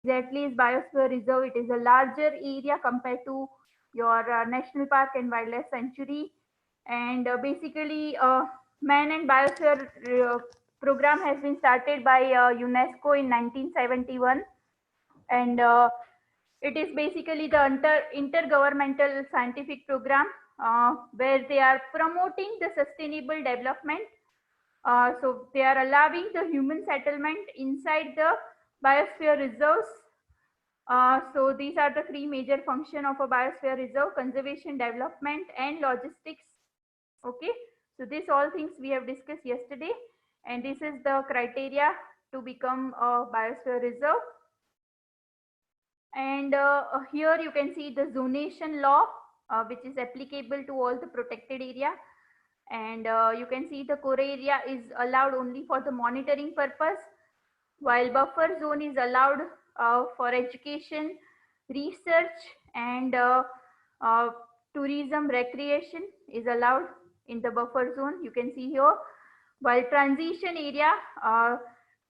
exactly is Biosphere Reserve? It is a larger area compared to your National Park and Wildlife Sanctuary. And basically, Man and Biosphere program has been started by UNESCO in 1971. And it is basically the intergovernmental scientific program where they are promoting the sustainable development. So they are allowing the human settlement inside the biosphere reserves. So these are the three major functions of a biosphere reserve: conservation, development, and logistics. Okay, so these all things we have discussed yesterday, and this is the criteria to become a biosphere reserve. And here you can see the zonation law, which is applicable to all the protected area. And you can see the core area is allowed only for the monitoring purpose, while buffer zone is allowed for education, research, and uh, tourism recreation is allowed in the buffer zone. You can see here, while transition area,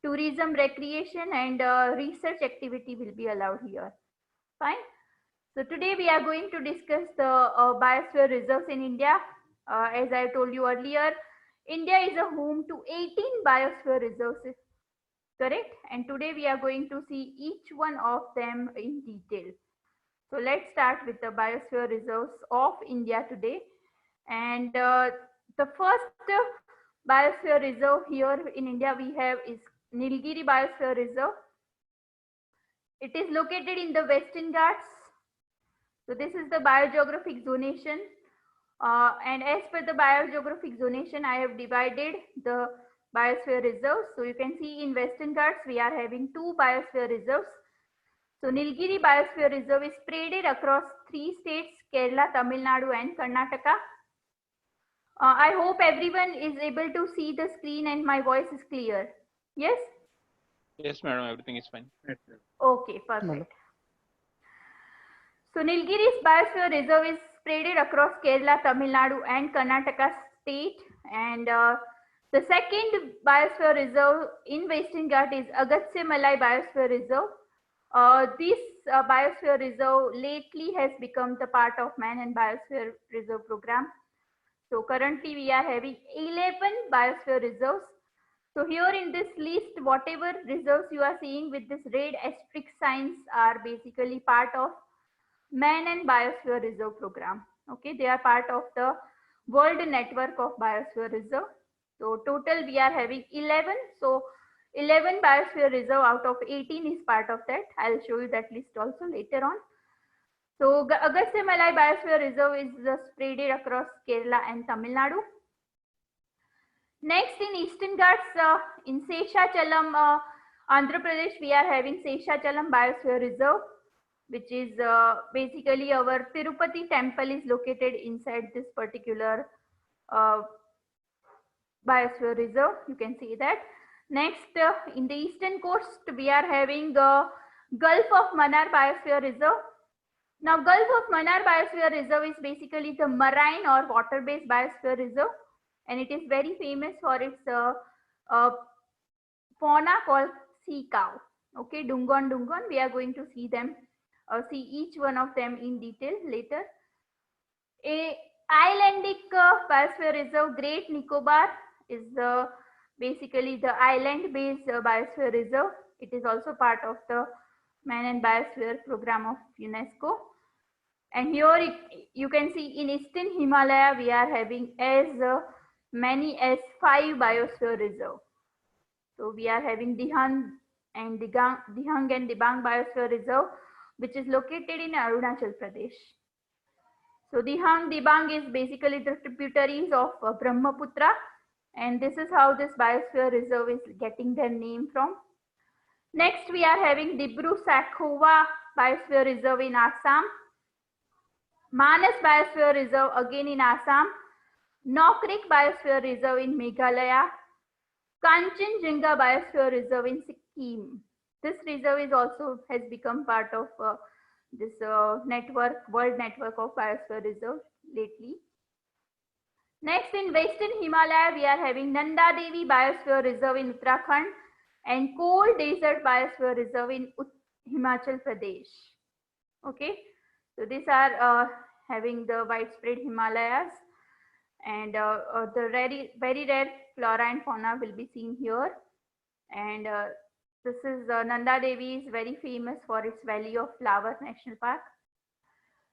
tourism, recreation, and research activity will be allowed here. Fine. So today we are going to discuss the biosphere reserves in India. As I told you earlier, India is a home to 18 biosphere reserves, correct? And today we are going to see each one of them in detail. So let's start with the biosphere reserves of India today. And the first biosphere reserve here in India we have is Nilgiri Biosphere Reserve. It is located in the Western Ghats. So this is the biogeographic zonation. And as per the biogeographic zonation, I have divided the biosphere reserves. So you can see in Western Ghats, we are having two biosphere reserves. So Nilgiri Biosphere Reserve is spread across three states: Kerala, Tamil Nadu, and Karnataka. I hope everyone is able to see the screen and my voice is clear. Yes? Yes, madam, everything is fine. Okay, perfect. So Nilgiri's Biosphere Reserve is spread across Kerala, Tamil Nadu, and Karnataka state. And the second Biosphere Reserve in Western Ghat is Agastya Malai Biosphere Reserve. This Biosphere Reserve lately has become the part of Man and Biosphere Reserve program. So currently we are having 11 Biosphere Reserves. So here in this list, whatever reserves you are seeing with this red asterisk signs are basically part of Man and Biosphere Reserve program. Okay, they are part of the World Network of Biosphere Reserve. So total we are having 11. So 11 Biosphere Reserve out of 18 is part of that. I'll show you that list also later on. So Agastya Malai Biosphere Reserve is spread across Kerala and Tamil Nadu. Next in Eastern Ghats, in Seshachalam, Andhra Pradesh, we are having Seshachalam Biosphere Reserve, which is basically our Tirupati temple is located inside this particular Biosphere Reserve. You can see that. Next, in the eastern coast, we are having Gulf of Mannar Biosphere Reserve. Now, Gulf of Mannar Biosphere Reserve is basically the marine or water-based biosphere reserve, and it is very famous for its fauna called sea cow. Okay, Dungon. We are going to see them, see each one of them in detail later. A islandic biosphere reserve, Great Nicobar, is basically the island-based biosphere reserve. It is also part of the Man and Biosphere program of UNESCO. And here you can see in Eastern Himalaya, we are having as many as 5 biosphere reserve. So we are having Dihang and Dibang Biosphere Reserve, which is located in Arunachal Pradesh. So Dihang, Dibang is basically the tributaries of Brahmaputra, and this is how this biosphere reserve is getting their name from. Next, we are having Dibru Sakhova Biosphere Reserve in Assam, Manas Biosphere Reserve again in Assam, Nokrik Biosphere Reserve in Meghalaya, Kanchenjunga Biosphere Reserve in Sikkim. This reserve is also has become part of this network, World Network of Biosphere Reserve lately. Next, in Western Himalaya, we are having Nanda Devi Biosphere Reserve in Uttarakhand and Cold Desert Biosphere Reserve in Himachal Pradesh. Okay, so these are having the widespread Himalayas, and the very rare flora and fauna will be seen here. And this is Nanda Devi is very famous for its Valley of Flowers National Park.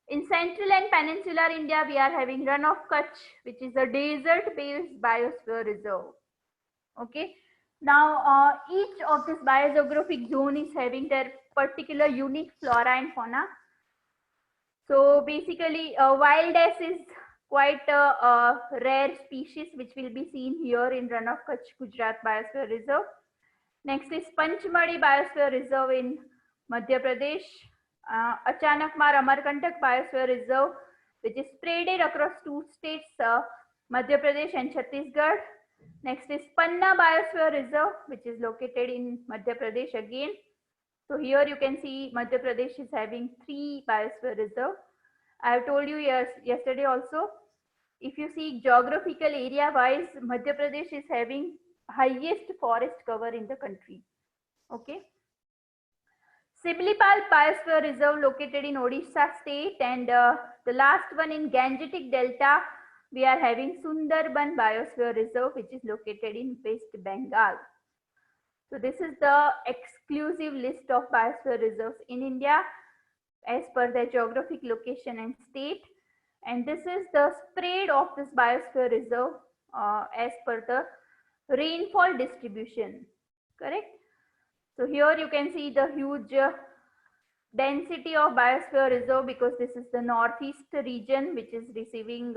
In central and peninsular India, we are having Run of Kutch, which is a desert-based biosphere reserve. Okay. Now, each of this biogeographic zone is having their particular unique flora and fauna. So basically, wild ass is quite a rare species which will be seen here in Run of Kutch, Gujarat Biosphere Reserve. Next is Panchmadi Biosphere Reserve in Madhya Pradesh. Achanakmar Amarkantak Biosphere Reserve, which is spread across two states, Madhya Pradesh and Chhattisgarh. Next is Panna Biosphere Reserve, which is located in Madhya Pradesh again. So here you can see Madhya Pradesh is having 3 biosphere reserve. I have told you yesterday also, if you see geographical area wise, Madhya Pradesh is having highest forest cover in the country. Okay. Simlipal Biosphere Reserve located in Odisha state, and the last one in Gangetic Delta, we are having Sundarban Biosphere Reserve, which is located in West Bengal. So this is the exclusive list of biosphere reserves in India as per their geographic location and state. And this is the spread of this biosphere reserve as per the rainfall distribution, correct? So here you can see the huge density of biosphere reserve, because this is the northeast region which is receiving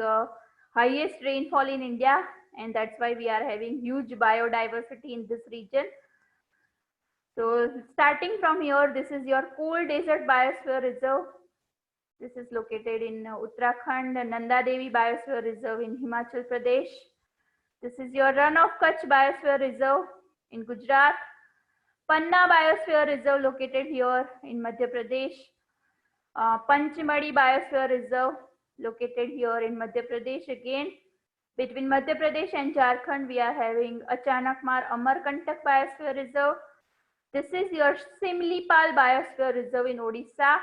highest rainfall in India, and that's why we are having huge biodiversity in this region. So starting from here, this is your cold desert biosphere reserve. This is located in Uttarakhand. Nanda Devi Biosphere Reserve in Himachal Pradesh. This is your Run of Kutch Biosphere Reserve in Gujarat. Panna Biosphere Reserve located here in Madhya Pradesh. Panchmadi Biosphere Reserve located here in Madhya Pradesh again. Between Madhya Pradesh and Jharkhand, we are having Achanakmar Amarkantak Biosphere Reserve. This is your Simlipal Biosphere Reserve in Odisha,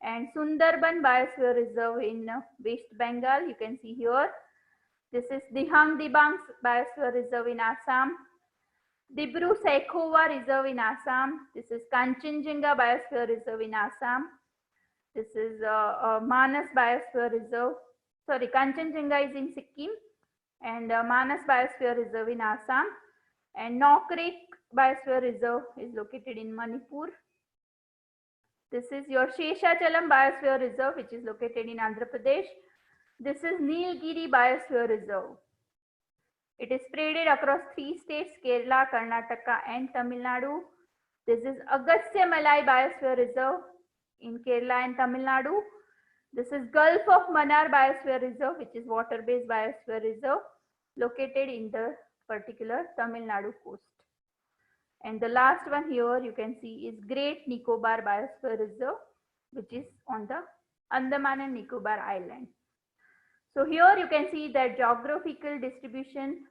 and Sundarban Biosphere Reserve in West Bengal. You can see here. This is Dihang Dibang Biosphere Reserve in Assam. Dibru Saikhowa Reserve in Assam. This is Kanchenjunga Biosphere Reserve in Assam. This is Manas Biosphere Reserve. Sorry, Kanchenjunga is in Sikkim, and Manas Biosphere Reserve in Assam. And Nokrek Biosphere Reserve is located in Manipur. This is your Sheshachalam Biosphere Reserve, which is located in Andhra Pradesh. This is Nilgiri Biosphere Reserve. It is spread across 3 states, Kerala, Karnataka and Tamil Nadu. This is Agastya Malai Biosphere Reserve in Kerala and Tamil Nadu. This is Gulf of Mannar Biosphere Reserve, which is water-based biosphere reserve located in the particular Tamil Nadu coast. And the last one here you can see is Great Nicobar Biosphere Reserve, which is on the Andaman and Nicobar Island. So here you can see the geographical distribution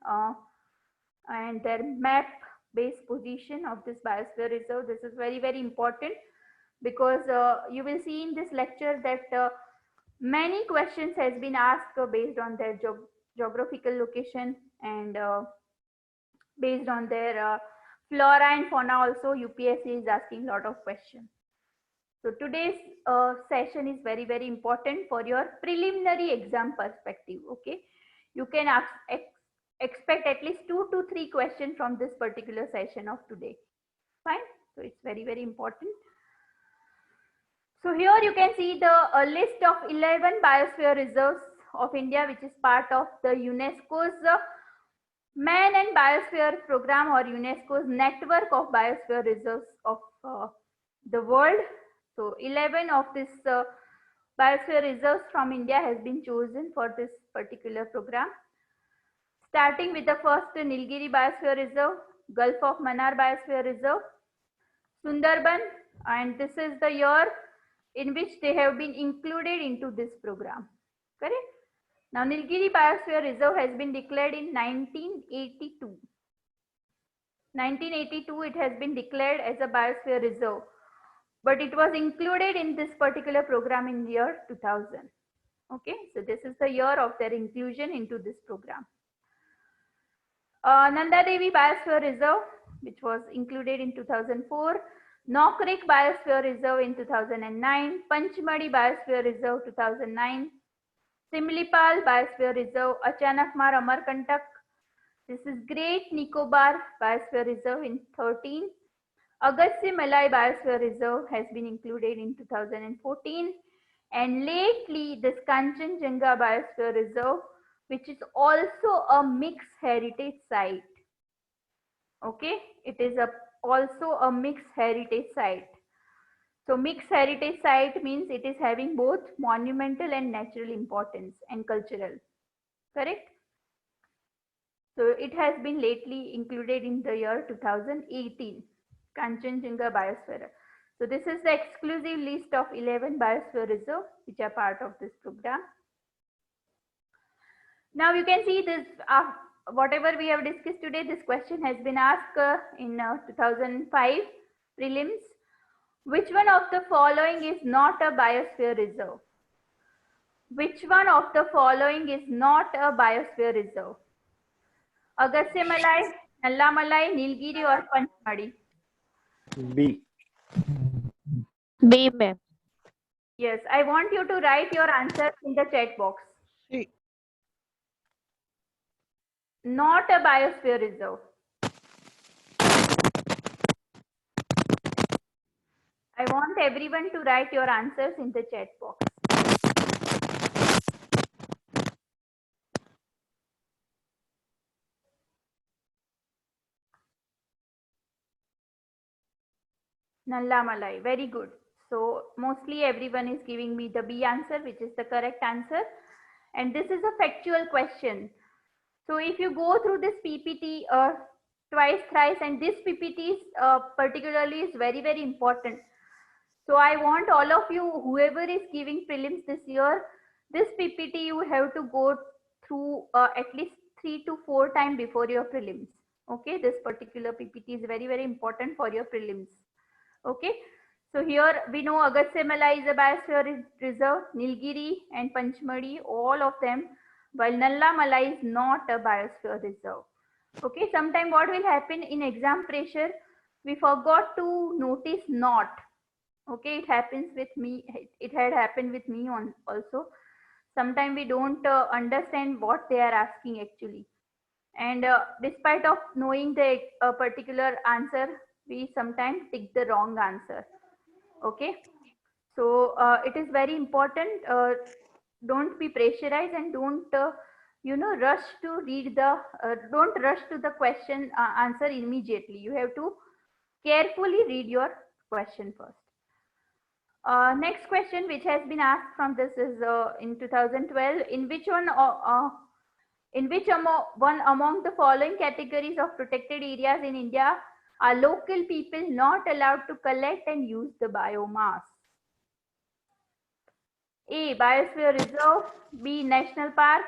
and their map based position of this biosphere reserve. This is very, very important, because you will see in this lecture that many questions has been asked based on their geographical location, and based on their flora and fauna also. UPSC is asking a lot of questions. So today's session is very, very important for your preliminary exam perspective. Okay, you can expect at least 2 to 3 questions from this particular session of today. Fine. So it's very, very important. So here you can see the list of 11 biosphere reserves of India, which is part of the UNESCO's Man and Biosphere Program, or UNESCO's network of biosphere reserves of the world. So 11 of this biosphere reserves from India has been chosen for this particular program. Starting with the first, Nilgiri Biosphere Reserve, Gulf of Mannar Biosphere Reserve, Sundarban, and this is the year in which they have been included into this program. Correct? Now, Nilgiri Biosphere Reserve has been declared in 1982. 1982 it has been declared as a biosphere reserve. but it was included in this particular program in year 2000. Okay, so this is the year of their inclusion into this program. Nanda Devi Biosphere Reserve, which was included in 2004, Nokrik Biosphere Reserve in 2009, Panchmadi Biosphere Reserve 2009, Simlipal Biosphere Reserve, Achanakmar Amarkantak. This is Great Nicobar Biosphere Reserve in 13. Agastya Malai Biosphere Reserve has been included in 2014. And lately, this Kanchenjunga Biosphere Reserve, which is also a mixed heritage site. Okay, it is also a mixed heritage site. So mixed heritage site means it is having both monumental and natural importance and cultural. Correct? So it has been lately included in the year 2018, Kanchenjunga Biosphere. So this is the exclusive list of 11 biosphere reserves which are part of this program. Now you can see this, whatever we have discussed today, this question has been asked in 2005 prelims. Which one of the following is not a biosphere reserve? Which one of the following is not a biosphere reserve? Agastya Malai, Nalla Malai, Nilgiri or Panchmadi? B. B, ma'am. Yes, I want you to write your answers in the chat box. C. Not a biosphere reserve. I want everyone to write your answers in the chat box. Nalla Malai, very good. So mostly everyone is giving me the B answer, which is the correct answer. And this is a factual question. So if you go through this PPT twice, thrice, and this PPT is, particularly is very, very important. So I want all of you, whoever is giving prelims this year, this PPT you have to go through at least 3 to 4 times before your prelims. Okay, this particular PPT is very, very important for your prelims. Okay, so here we know Agastya Malai is a biosphere reserve, Nilgiri and Panchmadi, all of them, while Nalla Malai is not a biosphere reserve. Okay, sometime what will happen in exam pressure, we forgot to notice not. Okay, it happens with me, it had happened with me also. Sometimes we don't understand what they are asking actually. And despite of knowing the particular answer, we sometimes pick the wrong answer. Okay, so it is very important. Don't be pressurized and don't rush to read the don't rush to the question answer immediately. You have to carefully read your question first. Next question which has been asked from this is in 2012, in which one among the following categories of protected areas in India are local people not allowed to collect and use the biomass? A. Biosphere Reserve. B. National Park.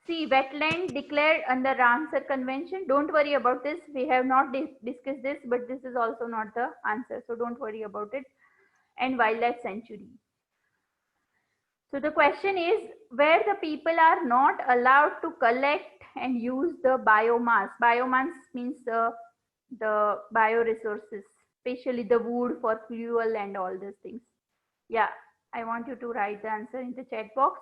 C. Wetland declared under Ramsar Convention. Don't worry about this. We have not discussed this, but this is also not the answer. So don't worry about it. And Wildlife Sanctuary. So the question is where the people are not allowed to collect and use the biomass. Biomass means the bioresources, especially the wood for fuel and all these things. Yeah, I want you to write the answer in the chat box.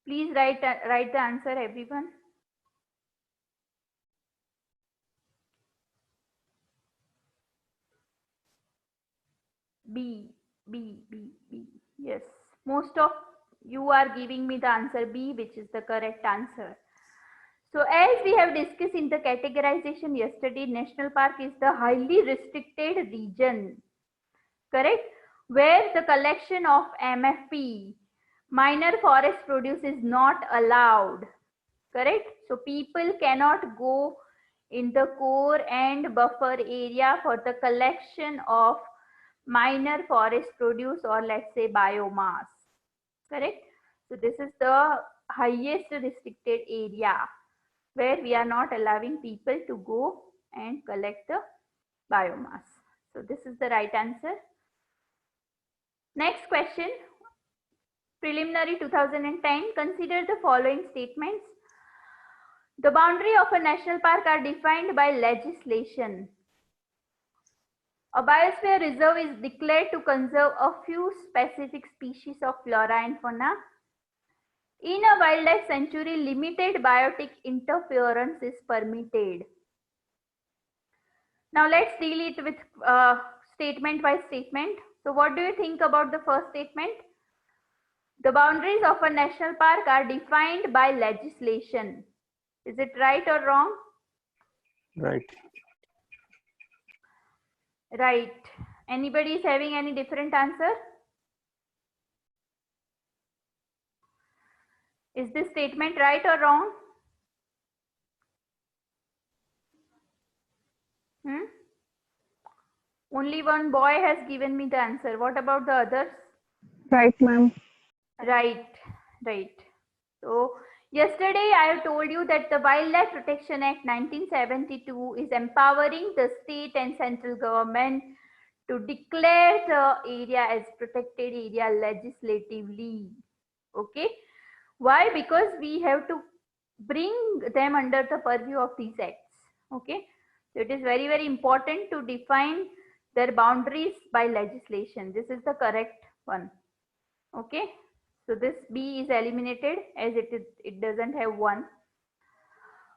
Please write the answer, everyone. B. Yes, most of you are giving me the answer B, which is the correct answer. So as we have discussed in the categorization yesterday, National Park is the highly restricted region, correct, where the collection of MFP, minor forest produce, is not allowed, correct. So people cannot go in the core and buffer area for the collection of minor forest produce or let's say biomass. correct? So this is the highest restricted area where we are not allowing people to go and collect the biomass. So this is the right answer. Next question, preliminary 2010, consider the following statements. The boundary of a national park are defined by legislation. A biosphere reserve is declared to conserve a few specific species of flora and fauna. In a wildlife sanctuary, limited biotic interference is permitted. Now let's deal it with statement by statement. So what do you think about the first statement? The boundaries of a national park are defined by legislation. Is it right or wrong? Right. Right. Anybody is having any different answer? Is this statement right or wrong? Only one boy has given me the answer. What about the others? Right, ma'am. Right, right. So yesterday I have told you that the Wildlife Protection Act 1972 is empowering the state and central government to declare the area as protected area legislatively. Okay. Why? Because we have to bring them under the purview of these acts. Okay. So it is very, very important to define their boundaries by legislation. This is the correct one. Okay. So this B is eliminated as it doesn't have one.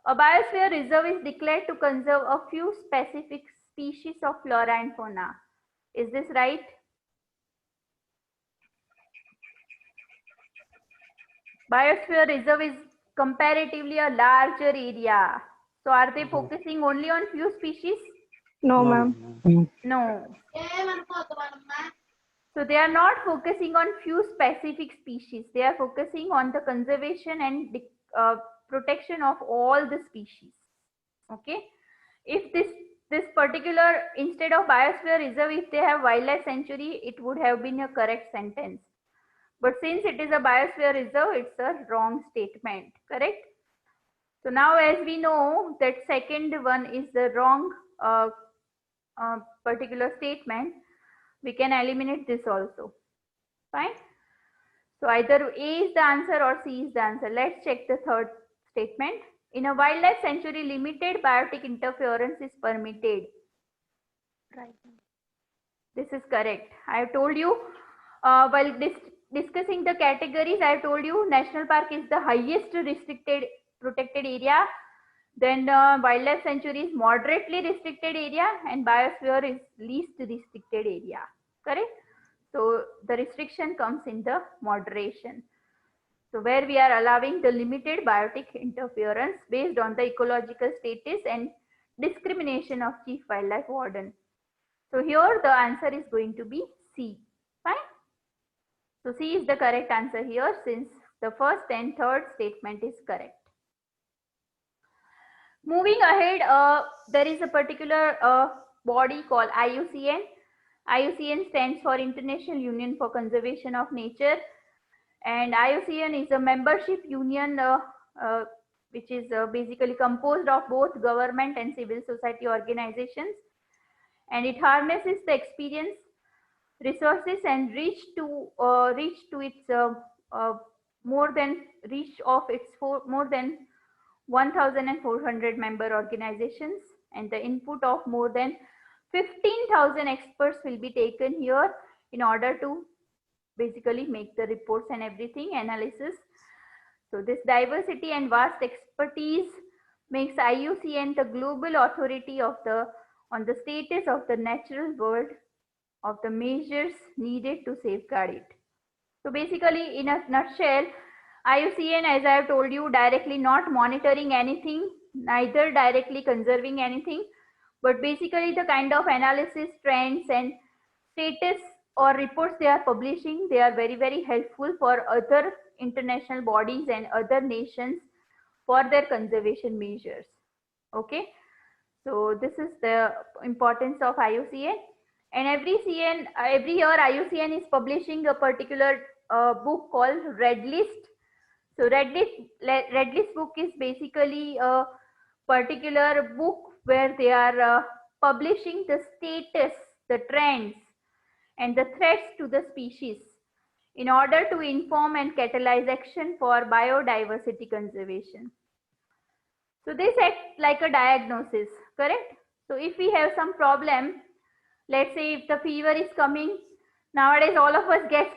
A biosphere reserve is declared to conserve a few specific species of flora and fauna. Is this right? Biosphere reserve is comparatively a larger area. So are they focusing only on few species? No, ma'am. No. So they are not focusing on few specific species. They are focusing on the conservation and protection of all the species. Okay. If this particular, instead of biosphere reserve, if they have wildlife sanctuary, it would have been a correct sentence. But since it is a biosphere reserve, it's a wrong statement. Correct. So now as we know that second one is the wrong particular statement, we can eliminate this also. Fine. So either A is the answer or C is the answer. Let's check the third statement. In a wildlife sanctuary, limited biotic interference is permitted. Right. This is correct. I have told you while discussing the categories, I have told you national park is the highest restricted protected area. Then wildlife sanctuary is moderately restricted area and biosphere is least restricted area. Correct? So the restriction comes in the moderation. So where we are allowing the limited biotic interference based on the ecological status and discrimination of chief wildlife warden. So here the answer is going to be C. Fine. So C is the correct answer here since the first and third statement is correct. Moving ahead, there is a particular body called IUCN. IUCN stands for International Union for Conservation of Nature, and IUCN is a membership union which is basically composed of both government and civil society organizations, and it harnesses the experience, resources, and reach of more than 1,400 member organizations, and the input of more than 15,000 experts will be taken here in order to basically make the reports and everything analysis. So this diversity and vast expertise makes IUCN the global authority on the status of the natural world, of the measures needed to safeguard it. So basically, in a nutshell, IUCN, as I have told you, directly not monitoring anything, neither directly conserving anything, but basically the kind of analysis, trends, and status or reports they are publishing, they are very, very helpful for other international bodies and other nations for their conservation measures. Okay, so this is the importance of IUCN. And every year IUCN is publishing a particular book called Red List. So Red List book is basically a particular book where they are publishing the status, the trends, and the threats to the species in order to inform and catalyze action for biodiversity conservation. So this acts like a diagnosis, correct? So if we have some problem, let's say if the fever is coming, nowadays all of us get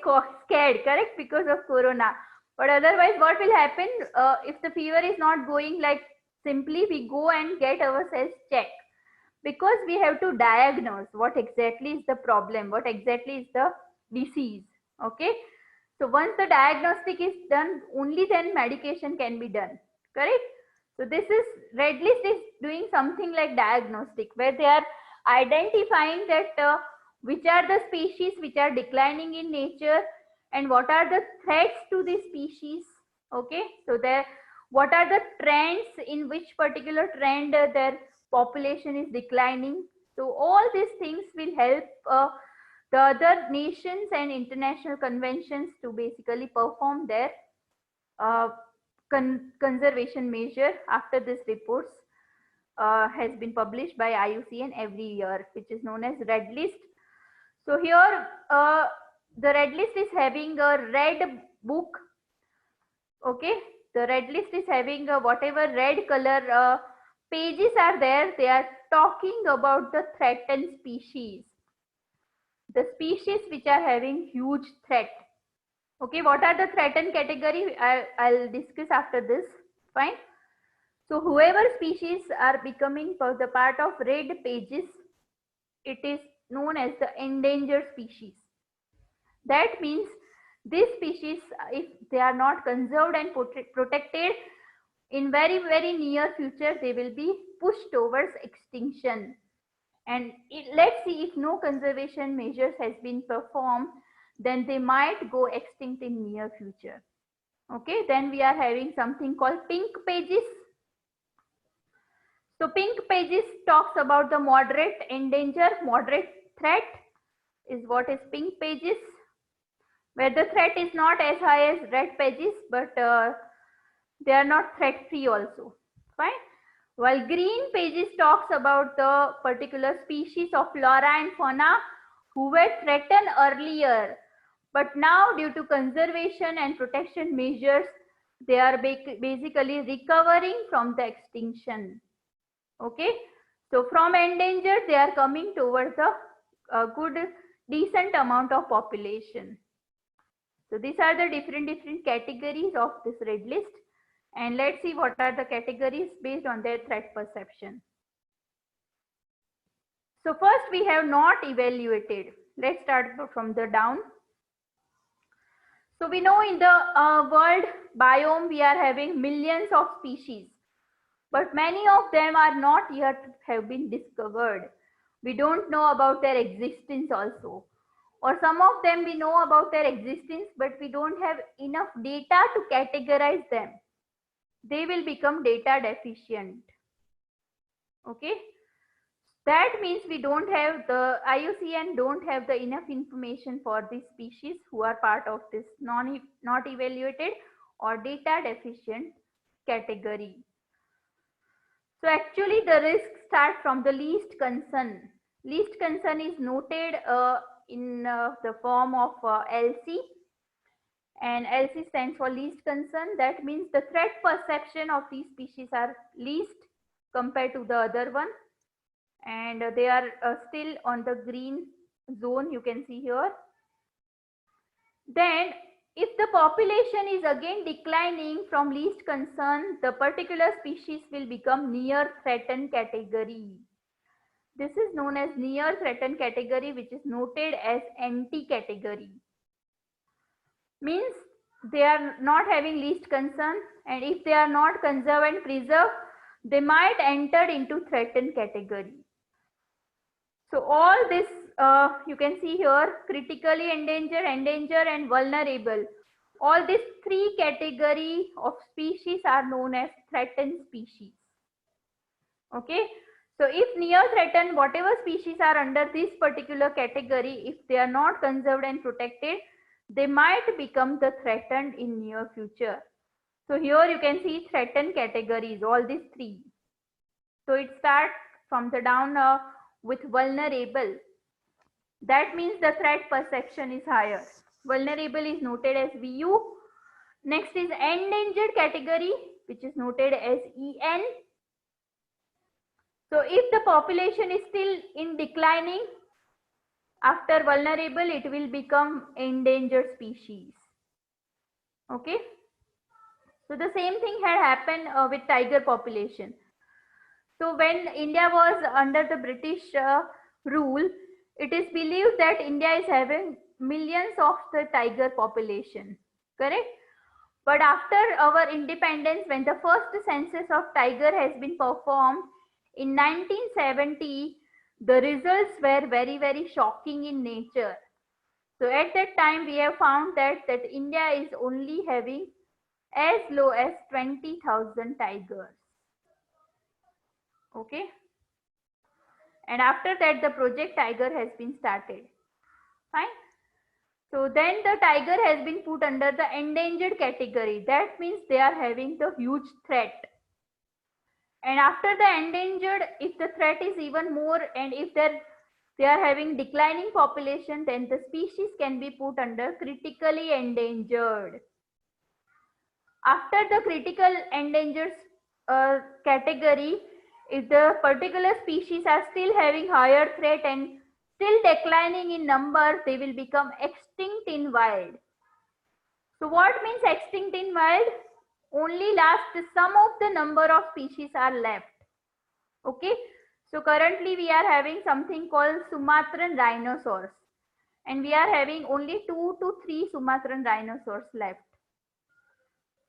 scared, correct, because of corona. But otherwise what will happen if the fever is not going, like simply we go and get ourselves checked, because we have to diagnose what exactly is the problem, what exactly is the disease. Okay, so once the diagnostic is done, only then medication can be done, correct? So this is, Red List is doing something like diagnostic, where they are identifying that which are the species which are declining in nature and what are the threats to the species. Okay, so there, what are the trends, in which particular trend their population is declining. So all these things will help the other nations and international conventions to basically perform their uh, conservation measure after this reports has been published by IUCN every year, which is known as Red List. So here the Red List is having a red book. Okay, the Red List is having a whatever red color pages are there, they are talking about the threatened species, the species which are having huge threat. Okay, what are the threatened category? I'll discuss after this. Fine. So whoever species are becoming the part of red pages, it is known as the endangered species. That means these species, if they are not conserved and protected, in very near future, they will be pushed towards extinction. And let's see, if no conservation measures has been performed, then they might go extinct in near future. Okay, then we are having something called pink pages. So pink pages talks about the moderate endanger, moderate threat is what is pink pages, where the threat is not as high as red pages, but they are not threat free also. Fine. While green pages talks about the particular species of flora and fauna who were threatened earlier, but now due to conservation and protection measures, they are basically recovering from the extinction. Okay, so from endangered, they are coming towards a good, decent amount of population. So these are the different categories of this Red List. And let's see what are the categories based on their threat perception. So first we have not evaluated. Let's start from the down. So we know in the world biome we are having millions of species, but many of them are not yet have been discovered. We don't know about their existence also. Or some of them we know about their existence, but we don't have enough data to categorize them. They will become data deficient. Okay, that means we don't have, the IUCN don't have the enough information for these species who are part of this not evaluated or data deficient category. So actually the risks start from the least concern. Least concern is noted in the form of LC, and LC stands for least concern. That means the threat perception of these species are least compared to the other one, and they are still on the green zone, you can see here. Then if the population is again declining from least concern, the particular species will become near threatened category. This is known as near threatened category, which is noted as NT category. Means they are not having least concern, and if they are not conserved and preserved, they might enter into threatened category. So all this you can see here, critically endangered, endangered and vulnerable. All these three categories of species are known as threatened species. Okay, so if near threatened, whatever species are under this particular category, if they are not conserved and protected, they might become the threatened in near future. So here you can see threatened categories, all these three. So it starts from the down with vulnerable. That means the threat perception is higher. Vulnerable is noted as VU. Next is endangered category, which is noted as EN. So if the population is still in declining, after vulnerable, it will become endangered species. Okay. So the same thing had happened with tiger population. So when India was under the British rule, it is believed that India is having millions of the tiger population, correct? But after our independence, when the first census of tiger has been performed in 1970, the results were very, very shocking in nature. So at that time, we have found that India is only having as low as 20,000 tigers. Okay. And after that, the Project Tiger has been started. Fine. So then the tiger has been put under the endangered category. That means they are having the huge threat. And after the endangered, if the threat is even more and if they are having declining population, then the species can be put under critically endangered. After the critical endangered category, if the particular species are still having higher threat and still declining in number, they will become extinct in wild. So what means extinct in wild? Only last some of the number of species are left. Okay. So currently we are having something called Sumatran rhinoceros, and we are having only 2 to 3 Sumatran rhinoceros left.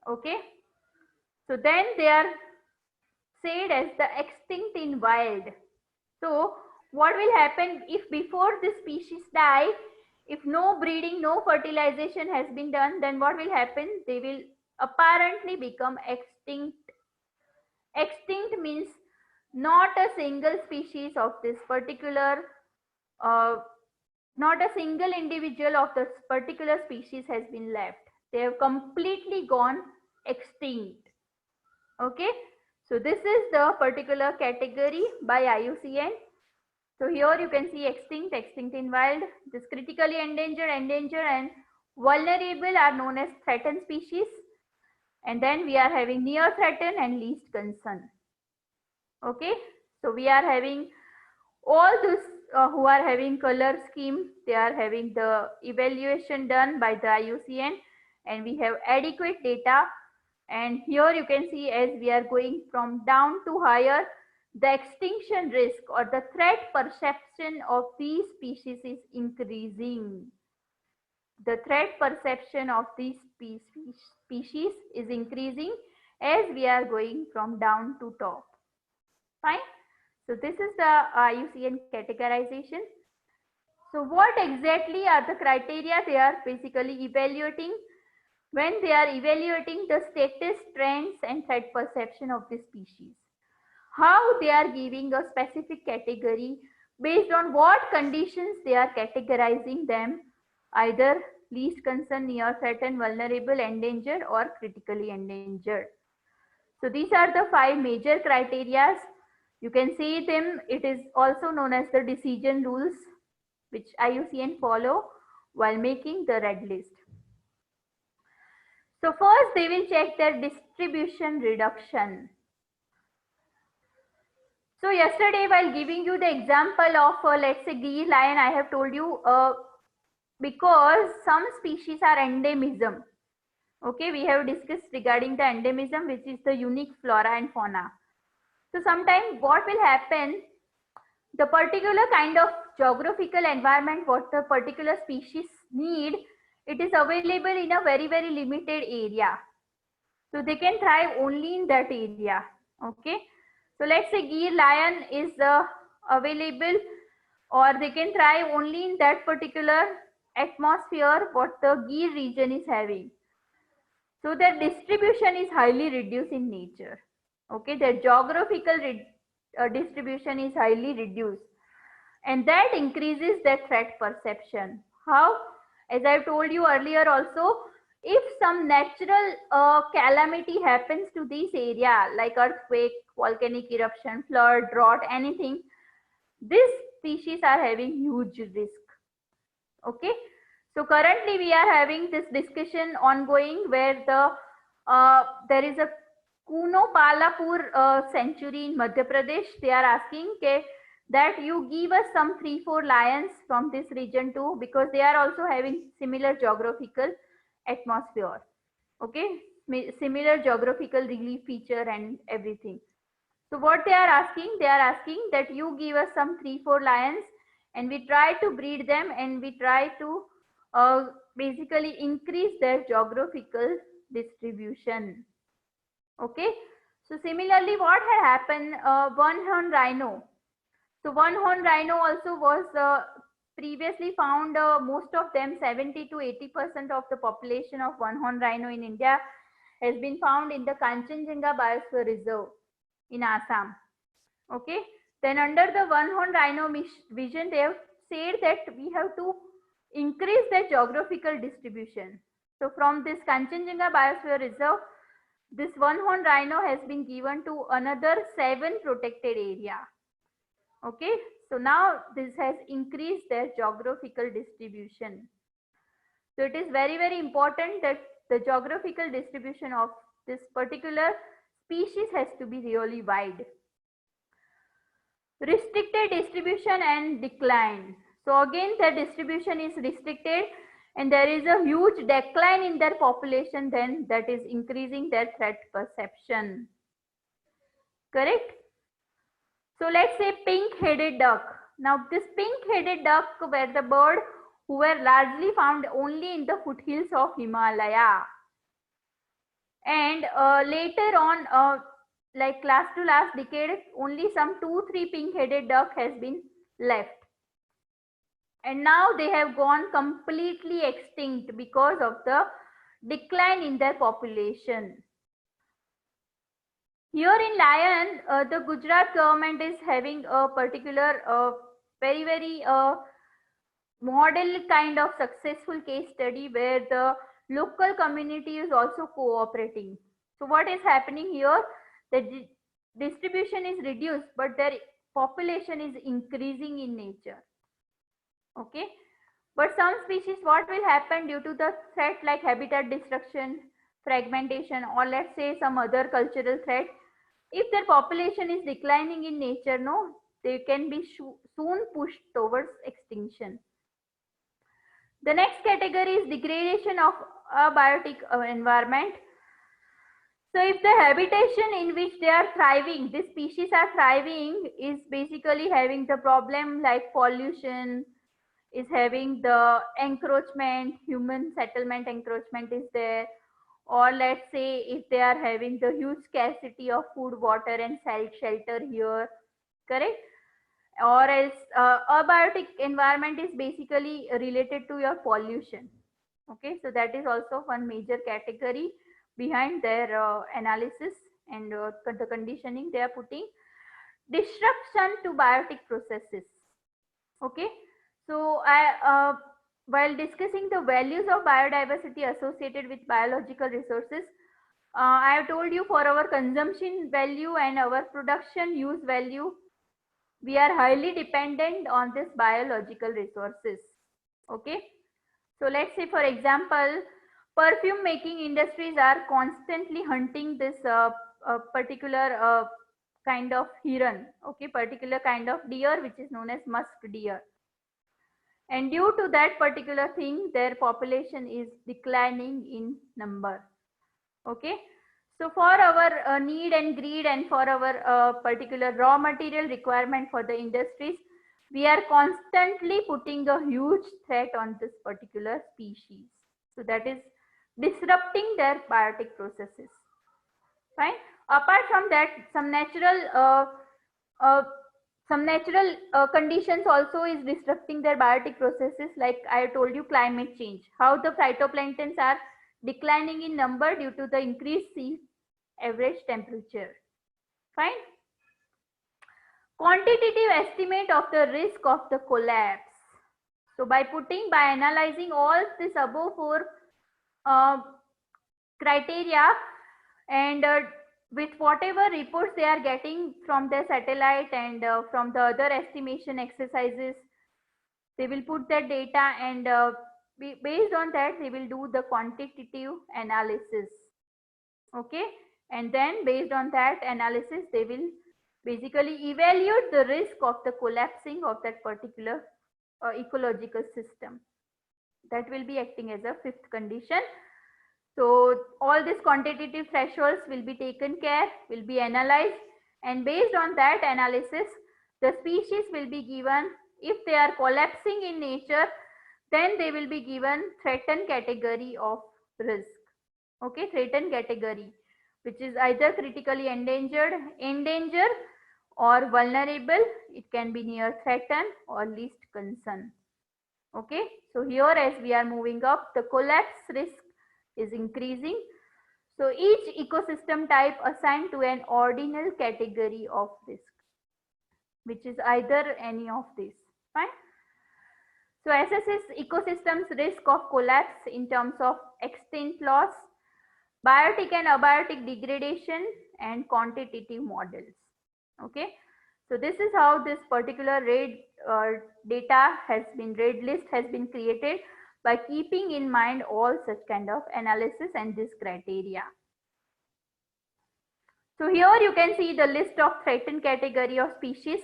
Okay. So then they are said as the extinct in wild. So what will happen if before this species die, if no breeding, no fertilization has been done, then what will happen? They will apparently become extinct. Extinct means not a single species of this particular, not a single individual of this particular species has been left. They have completely gone extinct. Okay. So this is the particular category by IUCN. So here you can see extinct, extinct in wild. This critically endangered, endangered and vulnerable are known as threatened species. And then we are having near threatened and least concern. Okay. So we are having all those who are having color scheme, they are having the evaluation done by the IUCN, and we have adequate data. And here you can see as we are going from down to higher, the extinction risk or the threat perception of these species is increasing. The threat perception of these species is increasing as we are going from down to top. Fine. So this is the IUCN categorization. So what exactly are the criteria they are basically evaluating? When they are evaluating the status, trends and threat perception of the species. How they are giving a specific category, based on what conditions they are categorizing them, either least concern, near threatened, vulnerable, endangered or critically endangered. So these are the 5 major criteria. You can see them. It is also known as the decision rules which IUCN follow while making the red list. So first they will check their distribution reduction. So yesterday while giving you the example of let's say Gir lion, I have told you because some species are endemism. Okay, we have discussed regarding the endemism, which is the unique flora and fauna. So sometimes what will happen, the particular kind of geographical environment what the particular species need, it is available in a very, very limited area. So they can thrive only in that area. Okay. So let's say Gir lion is available, or they can thrive only in that particular atmosphere what the Gir region is having. So their distribution is highly reduced in nature. Okay. Their geographical distribution is highly reduced. And that increases their threat perception. How? As I told you earlier also, if some natural calamity happens to this area, like earthquake, volcanic eruption, flood, drought, anything, these species are having huge risk. Okay, so currently we are having this discussion ongoing where there is a Kuno Palapur sanctuary in Madhya Pradesh. They are asking that you give us some 3-4 lions from this region too, because they are also having similar geographical atmosphere. Okay, similar geographical relief feature and everything. So what they are asking that you give us some 3-4 lions and we try to breed them and we try to basically increase their geographical distribution. Okay. So similarly, what had happened, one horn rhino. So one horn rhino also was previously found, most of them, 70 to 80% of the population of one horn rhino in India has been found in the Kanchenjunga Biosphere Reserve in Assam. Okay, then under the one horn rhino vision, they have said that we have to increase the geographical distribution. So from this Kanchenjunga Biosphere Reserve, this one horn rhino has been given to another 7 protected area. Okay, so now this has increased their geographical distribution. So it is very, very important that the geographical distribution of this particular species has to be really wide. Restricted distribution and decline. So again, the distribution is restricted and there is a huge decline in their population, then that is increasing their threat perception. Correct? So let's say pink-headed duck. Now this pink-headed duck were the bird who were largely found only in the foothills of Himalaya. And later on, like last to last decade, only some 2-3 pink-headed duck has been left. And now they have gone completely extinct because of the decline in their population. Here in lion, the Gujarat government is having a particular very, very model kind of successful case study where the local community is also cooperating. So what is happening here? The distribution is reduced, but their population is increasing in nature. Okay, but some species, what will happen due to the threat like habitat destruction, fragmentation, or let's say some other cultural threat, if their population is declining in nature, no, they can be soon pushed towards extinction. The next category is degradation of abiotic environment. So if the habitation in which they are thriving, these species are thriving, is basically having the problem like pollution, is having the encroachment, human settlement encroachment is there, or let's say if they are having the huge scarcity of food, water and shelter here, correct? Or else abiotic environment is basically related to your pollution. Okay, so that is also one major category behind their analysis and the conditioning they are putting. Disruption to biotic processes. Okay, so while discussing the values of biodiversity associated with biological resources, I have told you for our consumption value and our production use value, we are highly dependent on this biological resources. Okay, so let's say for example, perfume making industries are constantly hunting this particular kind of heron, okay, particular kind of deer which is known as musk deer. And due to that particular thing, their population is declining in number. Okay, so for our need and greed and for our particular raw material requirement for the industries, we are constantly putting a huge threat on this particular species. So that is disrupting their biotic processes. Fine. Apart from that, some natural conditions also is disrupting their biotic processes, like I told you, climate change, how the phytoplanktons are declining in number due to the increased sea average temperature. Fine. Quantitative estimate of the risk of the collapse. So by analyzing all this above four criteria, and with whatever reports they are getting from their satellite and from the other estimation exercises, they will put that data, and based on that they will do the quantitative analysis. Okay, and then based on that analysis they will basically evaluate the risk of the collapsing of that particular ecological system. That will be acting as a fifth condition. So all these quantitative thresholds will be taken care, will be analyzed, and based on that analysis, the species will be given, if they are collapsing in nature, then they will be given threatened category of risk. Okay, threatened category, which is either critically endangered or vulnerable. It can be near threatened or least concern. Okay, so here as we are moving up, the collapse risk is increasing. So each ecosystem type assigned to an ordinal category of risk, which is either any of these. Fine. So assesses ecosystems risk of collapse in terms of extent loss, biotic and abiotic degradation, and quantitative models. Okay, so this is how this particular RAID RAID list has been created, by keeping in mind all such kind of analysis and this criteria. So here you can see the list of threatened category of species.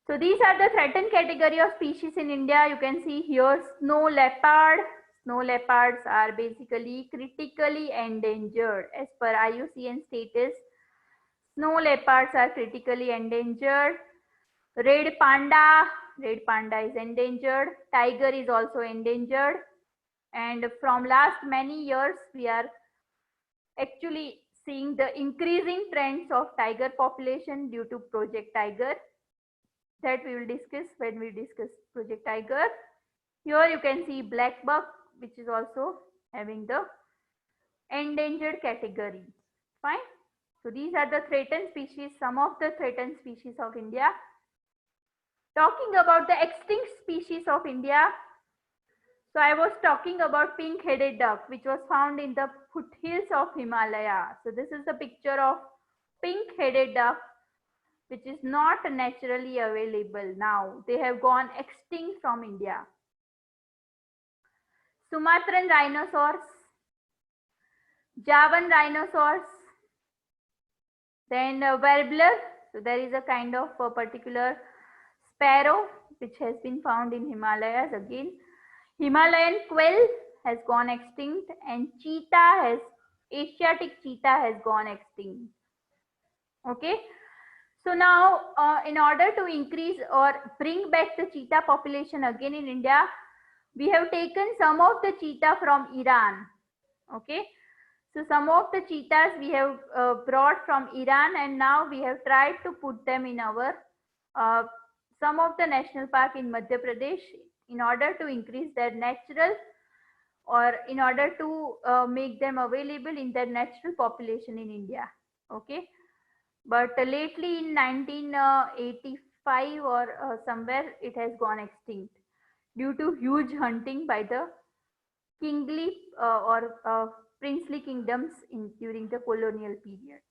So these are the threatened category of species in India. You can see here snow leopard. Snow leopards are basically critically endangered as per IUCN status. Snow leopards are critically endangered. Red panda is endangered. Tiger is also endangered. And from last many years, we are actually seeing the increasing trends of tiger population due to Project Tiger. That we will discuss when we discuss Project Tiger. Here you can see black buck, which is also having the endangered category. Fine. So these are the threatened species, some of the threatened species of India. Talking about the extinct species of India. So I was talking about pink-headed duck, which was found in the foothills of Himalaya. So this is the picture of pink-headed duck, which is not naturally available now. They have gone extinct from India. Sumatran rhinoceros, Javan rhinoceros, then warbler. So there is a kind of a particular sparrow which has been found in Himalayas again. Himalayan quail has gone extinct, and Asiatic cheetah has gone extinct. Okay. So now in order to increase or bring back the cheetah population again in India, we have taken some of the cheetah from Iran. Okay. So some of the cheetahs we have brought from Iran, and now we have tried to put them in our some of the national park in Madhya Pradesh, in order to increase their natural, or in order to make them available in their natural population in India. Okay. But lately in 1985 or somewhere, it has gone extinct due to huge hunting by the kingly or princely kingdoms during the colonial period.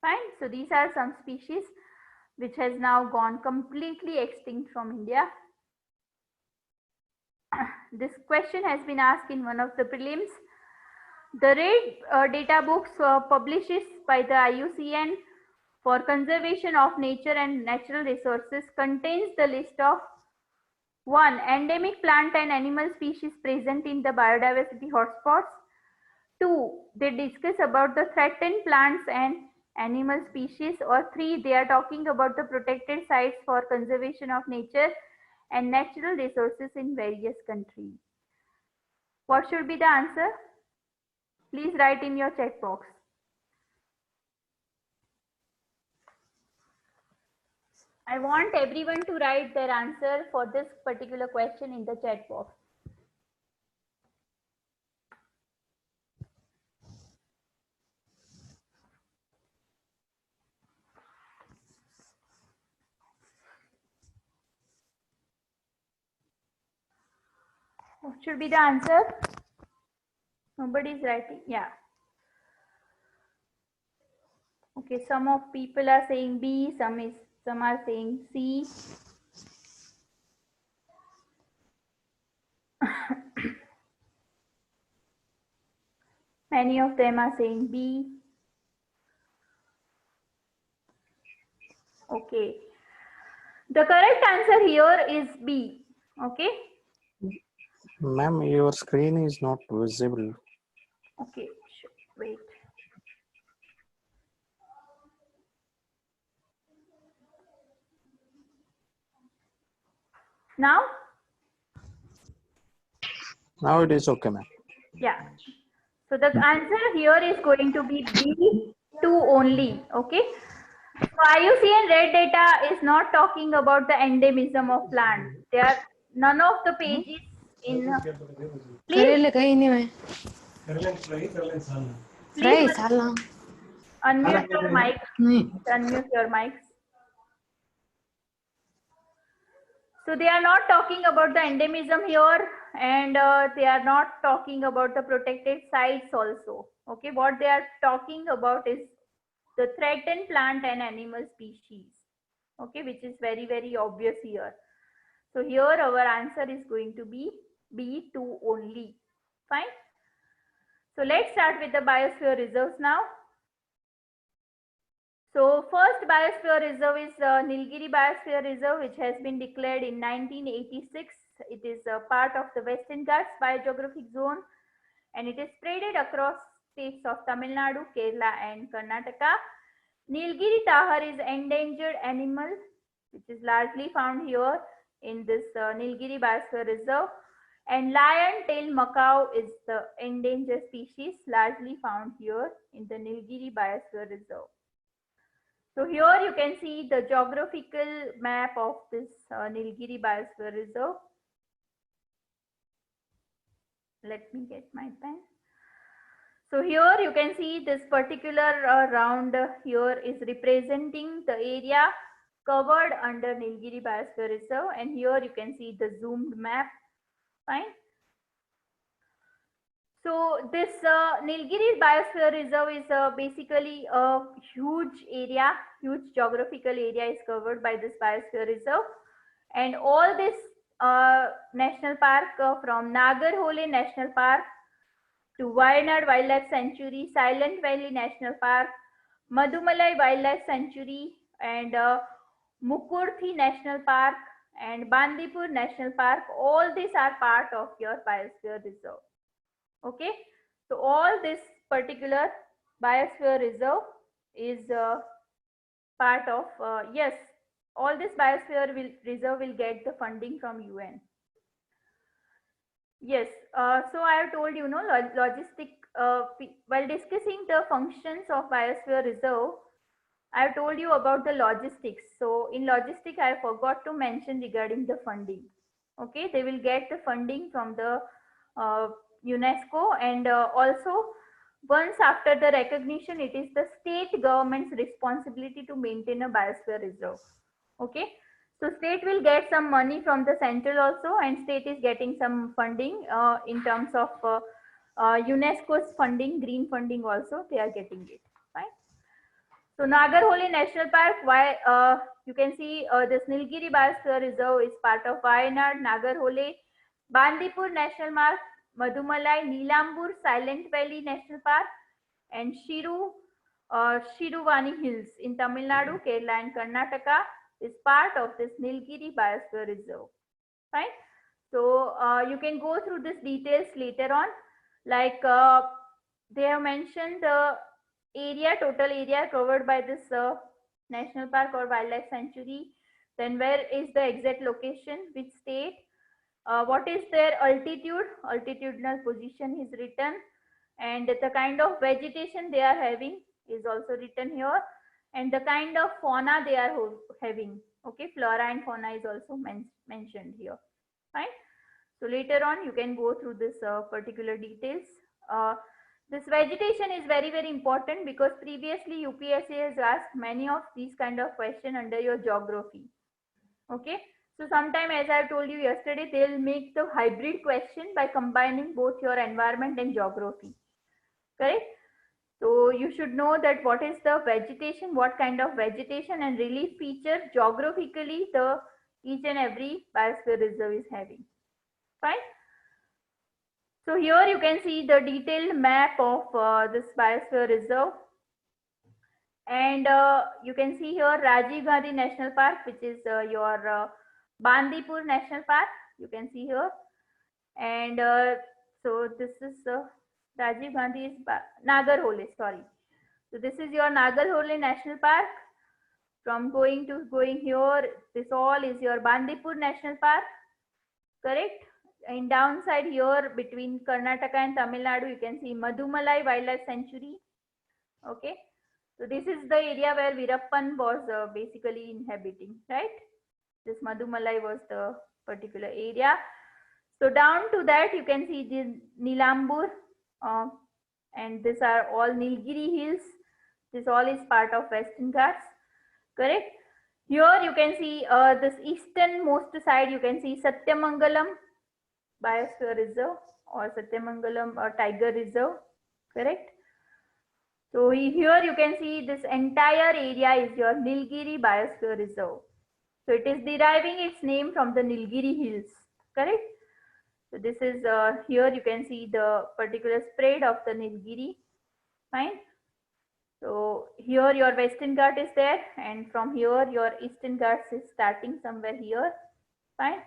Fine. So these are some species which has now gone completely extinct from India. This question has been asked in one of the prelims. The RAID data books publishes by the IUCN for conservation of nature and natural resources contains the list of 1. Endemic plant and animal species present in the biodiversity hotspots. 2. They discuss about the threatened plants and animal species. Or 3. They are talking about the protected sites for conservation of nature and natural resources in various countries. What should be the answer? Please write in your chat box. I want everyone to write their answer for this particular question in the chat box. What should be the answer? Nobody is writing. Yeah. Okay, some of people are saying B, some are saying C. Many of them are saying B. Okay. The correct answer here is B. Okay. Ma'am, your screen is not visible. Okay. Wait. Now? Now it is okay, ma'am. Yeah. So the answer here is going to be B2 only. Okay. So IUCN red data is not talking about the endemism of plant. There are none of the pages in. Please, करेले कहीं नहीं मैं fry please साला unmute your mic. नहीं Unmute your mics. So they are not talking about the endemism here, and they are not talking about the protected sites also. Okay, what they are talking about is the threatened plant and animal species. Okay, which is very, very obvious here. So here our answer is going to be B2 only. Fine. So let's start with the biosphere reserves now. So first biosphere reserve is Nilgiri Biosphere Reserve, which has been declared in 1986. It is a part of the Western Ghats Biogeographic Zone, and it is spread across states of Tamil Nadu, Kerala and Karnataka. Nilgiri tahar is endangered animal, which is largely found here in this Nilgiri Biosphere Reserve. And lion-tailed macaw is the endangered species largely found here in the Nilgiri Biosphere Reserve. So here you can see the geographical map of this Nilgiri Biosphere Reserve. Let me get my pen. So here you can see this particular round here is representing the area covered under Nilgiri Biosphere Reserve, and here you can see the zoomed map. Fine. So this Nilgiri Biosphere Reserve is basically a huge area, huge geographical area is covered by this Biosphere Reserve, and all this national park from Nagarhole National Park to Wayanad Wildlife Sanctuary, Silent Valley National Park, Madhumalai Wildlife Sanctuary, and Mukurthi National Park and Bandipur National Park, all these are part of your Biosphere Reserve. Okay, so all this particular Biosphere Reserve is part of, yes, all this Biosphere Reserve will get the funding from UN. Yes, so I have told you, logistic, while discussing the functions of Biosphere Reserve, I have told you about the logistics. So in logistics, I forgot to mention regarding the funding. Okay, they will get the funding from the UNESCO, and also once after the recognition, it is the state government's responsibility to maintain a Biosphere Reserve. Okay. So state will get some money from the central also, and state is getting some funding in terms of UNESCO's funding, green funding also, they are getting it. Fine. So Nagarhole National Park, why you can see this Nilgiri Biosphere Reserve is part of Wayanad, Nagarhole, Bandipur National Park, Madhumalai, Neelambur, Silent Valley National Park, and Shiruvani Hills in Tamil Nadu, Kerala and Karnataka is part of this Nilgiri Biosphere Reserve. Fine. So you can go through these details later on. Like they have mentioned the area, total area covered by this national park or wildlife sanctuary. Then where is the exact location, which state, what is their altitude, altitudinal position is written, and the kind of vegetation they are having is also written here, and the kind of fauna they are having. Okay, flora and fauna is also mentioned here. Fine. So later on you can go through this particular details. This vegetation is very, very important because previously UPSC has asked many of these kind of questions under your geography. Okay, So sometime, as I told you yesterday, they'll make the hybrid question by combining both your environment and geography. Correct? So you should know that what is the vegetation, what kind of vegetation and relief feature geographically the each and every biosphere reserve is having. Fine. So here you can see the detailed map of this biosphere reserve. And you can see here Rajiv Gandhi National Park, which is your Bandipur National Park. You can see here. And so this is Rajiv Gandhi is Nagarhole, sorry. So this is your Nagarhole National Park. From going here, this all is your Bandipur National Park. Correct? In downside here between Karnataka and Tamil Nadu, you can see Madumalai Wildlife Sanctuary. Okay. So this is the area where Virappan was basically inhabiting, right? This Madumalai was the particular area. So down to that you can see the Nilambur and these are all Nilgiri hills. This all is part of Western Ghats, correct? Here you can see this easternmost side, you can see Satyamangalam Biosphere Reserve or Satyamangalam Tiger Reserve, correct? So here you can see this entire area is your Nilgiri Biosphere Reserve. So it is deriving its name from the Nilgiri hills, correct? So this is here you can see the particular spread of the Nilgiri, fine. So here your Western Ghat is there and from here your Eastern Ghats is starting somewhere here, fine.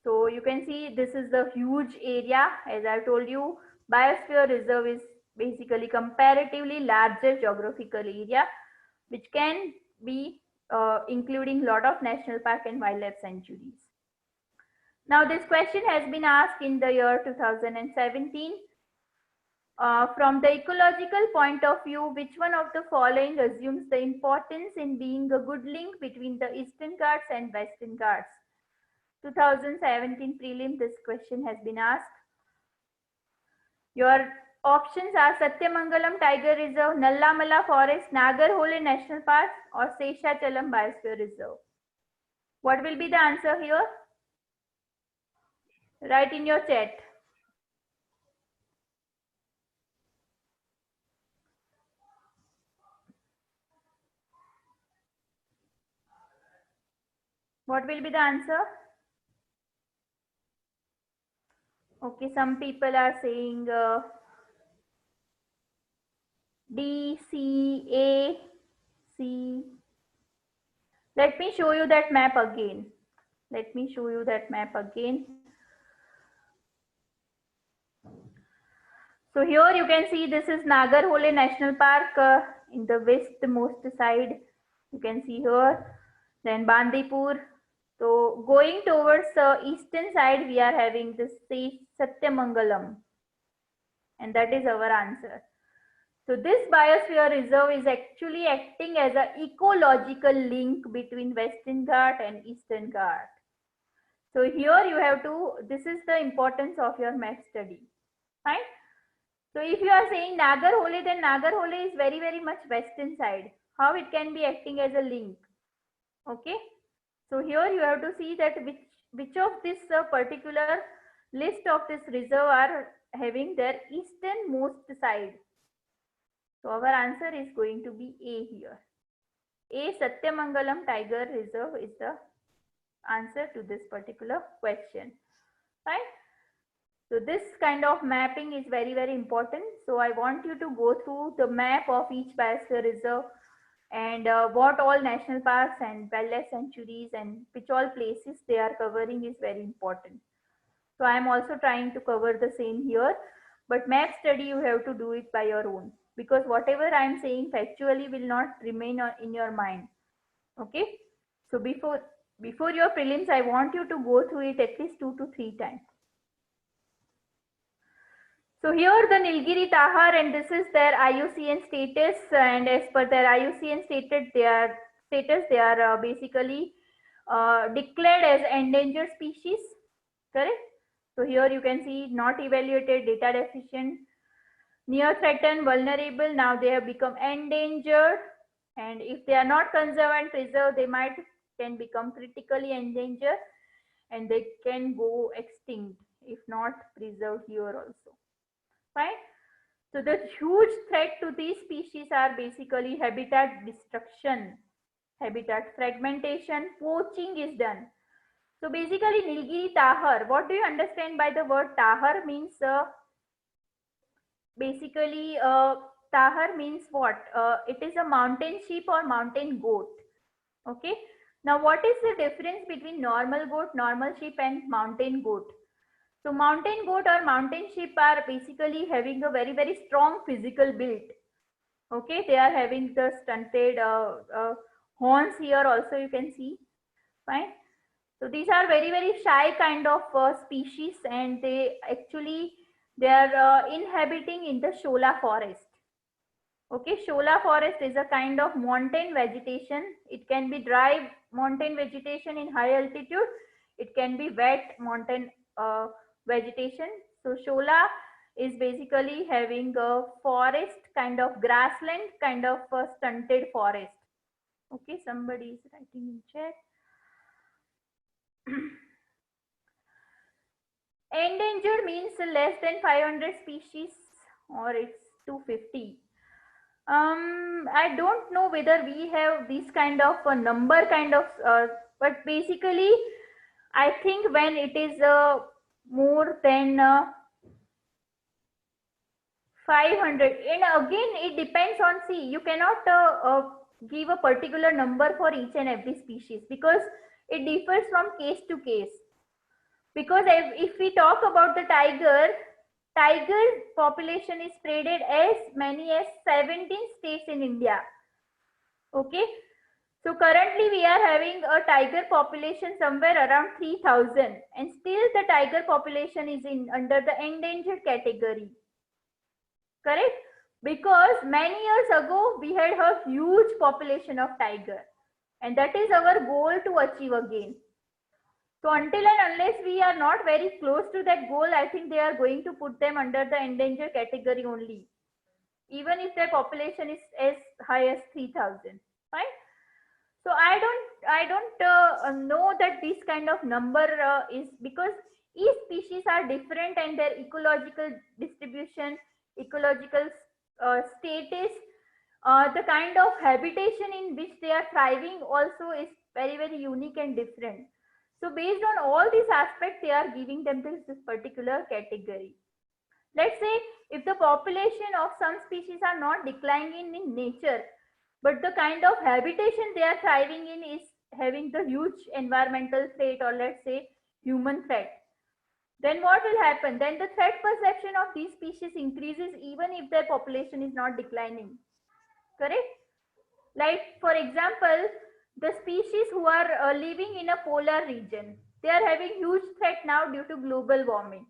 So you can see this is the huge area. As I told you, Biosphere Reserve is basically comparatively larger geographical area which can be including lot of national park and wildlife sanctuaries. Now this question has been asked in the year 2017. From the ecological point of view, which one of the following assumes the importance in being a good link between the Eastern Ghats and Western Ghats? 2017 prelim, this question has been asked. Your options are Satyamangalam Tiger Reserve, Nallamala Forest, Nagarhole National Park or Seshachalam Biosphere Reserve. What will be the answer here? Write in your chat. What will be the answer? Okay, some people are saying D, C, A, C. Let me show you that map again. Let me show you that map again. So here you can see this is Nagarhole National Park in the westmost side. You can see here. Then Bandipur. So going towards the eastern side, we are having this Satyamangalam. And that is our answer. So this biosphere reserve is actually acting as an ecological link between Western Ghat and Eastern Ghat. So here you have to, this is the importance of your map study, fine? So if you are saying Nagarhole, then Nagarhole is very, very much western side. How it can be acting as a link, okay? So here you have to see that which of this particular list of this reserve are having their easternmost side. So our answer is going to be A here. A, Satyamangalam Tiger Reserve is the answer to this particular question, right? So this kind of mapping is very, very important. So I want you to go through the map of each biosphere reserve and what all national parks and wildlife sanctuaries and which all places they are covering is very important. So I am also trying to cover the same here, but map study you have to do it by your own, because whatever I am saying factually will not remain in your mind. Okay. So before your prelims, I want you to go through it at least 2 to 3 times. So here the Nilgiri Tahar, and this is their IUCN status, and as per their IUCN status, they are basically declared as endangered species, correct? So here you can see not evaluated, data deficient, near threatened, vulnerable. Now they have become endangered, and if they are not conserved and preserved, they might can become critically endangered and they can go extinct if not preserved here also. Fine. So the huge threat to these species are basically habitat destruction, habitat fragmentation, poaching is done. So basically Nilgiri tahar, what do you understand by the word tahar? Means basically tahar means what? It is a mountain sheep or mountain goat. Okay. Now what is the difference between normal goat, normal sheep and mountain goat? So mountain goat or mountain sheep are basically having a very, very strong physical build. Okay, they are having the stunted horns here also you can see. Fine. So these are very, very shy kind of species and they are inhabiting in the Shola forest. Okay, Shola forest is a kind of mountain vegetation. It can be dry mountain vegetation in high altitude. It can be wet mountain vegetation. So Shola is basically having a forest kind of grassland kind of stunted forest. Okay, somebody is writing in chat. Endangered means less than 500 species or it's 250. I don't know whether we have this kind of a number kind of, but basically I think when it is more than 500, and again it depends on, see, you cannot give a particular number for each and every species because it differs from case to case. Because if we talk about the tiger population is spreaded as many as 17 states in India. Okay. So currently we are having a tiger population somewhere around 3000 and still the tiger population is under the endangered category. Correct? Because many years ago we had a huge population of tiger and that is our goal to achieve again. So until and unless we are not very close to that goal, I think they are going to put them under the endangered category only, even if their population is as high as 3000. Fine. So I don't know that this kind of number is because each species are different and their ecological distribution, ecological status, the kind of habitation in which they are thriving also is very, very unique and different. So based on all these aspects, they are giving them this particular category. Let's say if the population of some species are not declining in nature, but the kind of habitation they are thriving in is having the huge environmental threat or let's say human threat, then what will happen? Then the threat perception of these species increases even if their population is not declining. Correct? Like for example, the species who are living in a polar region, they are having huge threat now due to global warming.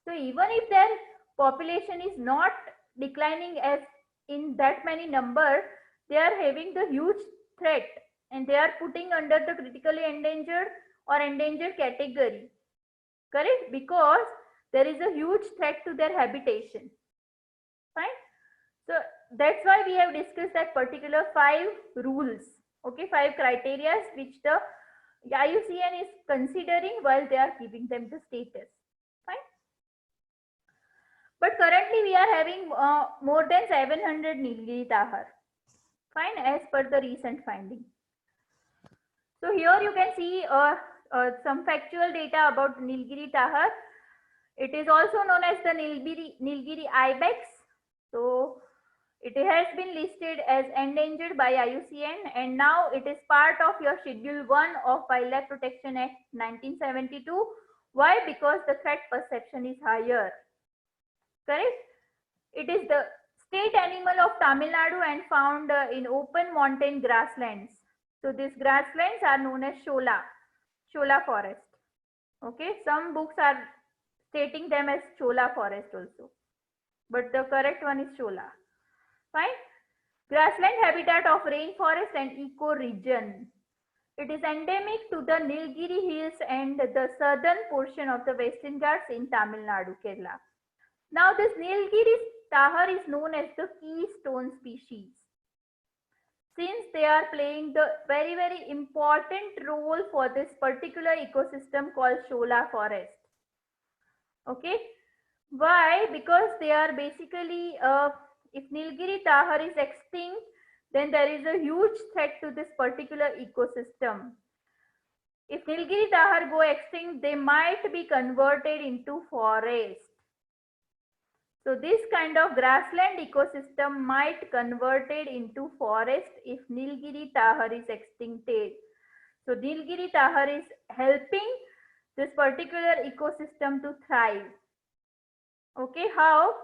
So even if their population is not declining as in that many number, they are having the huge threat and they are putting under the critically endangered or endangered category. Correct? Because there is a huge threat to their habitation. Fine. So that's why we have discussed that particular 5 rules. Okay, 5 criteria which the IUCN is considering while they are giving them the status. Fine. But currently we are having more than 700 Nilgiri tahar. Fine, as per the recent finding. So here you can see some factual data about Nilgiri tahar. It is also known as the Nilgiri ibex. So it has been listed as endangered by IUCN and now it is part of your Schedule 1 of Wildlife Protection Act 1972. Why? Because the threat perception is higher. Correct? It is the state animal of Tamil Nadu and found in open mountain grasslands. So these grasslands are known as Shola forest. Okay, some books are stating them as Chola forest also, but the correct one is Shola. Fine. Grassland habitat of rainforest and ecoregion. It is endemic to the Nilgiri hills and the southern portion of the Western Ghats in Tamil Nadu, Kerala. Now this Nilgiri tahar is known as the keystone species. since they are playing the very important role for this particular ecosystem called Shola forest. Okay, why? Because they are basically, if Nilgiri tahar is extinct, then there is a huge threat to this particular ecosystem. If Nilgiri tahar go extinct, they might be converted into forest. So this kind of grassland ecosystem might converted into forest if Nilgiri tahar is extincted. So Nilgiri tahar is helping this particular ecosystem to thrive. Okay, how?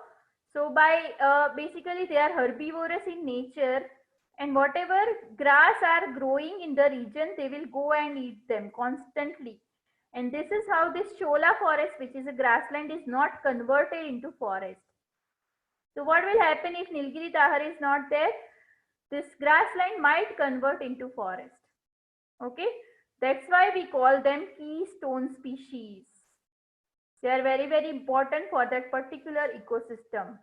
So by basically they are herbivorous in nature, and whatever grass are growing in the region, they will go and eat them constantly. And this is how this Shola forest, which is a grassland, is not converted into forest. So what will happen if Nilgiri tahar is not there? This grassland might convert into forest. Okay, that's why we call them keystone species. They are very important for that particular ecosystem.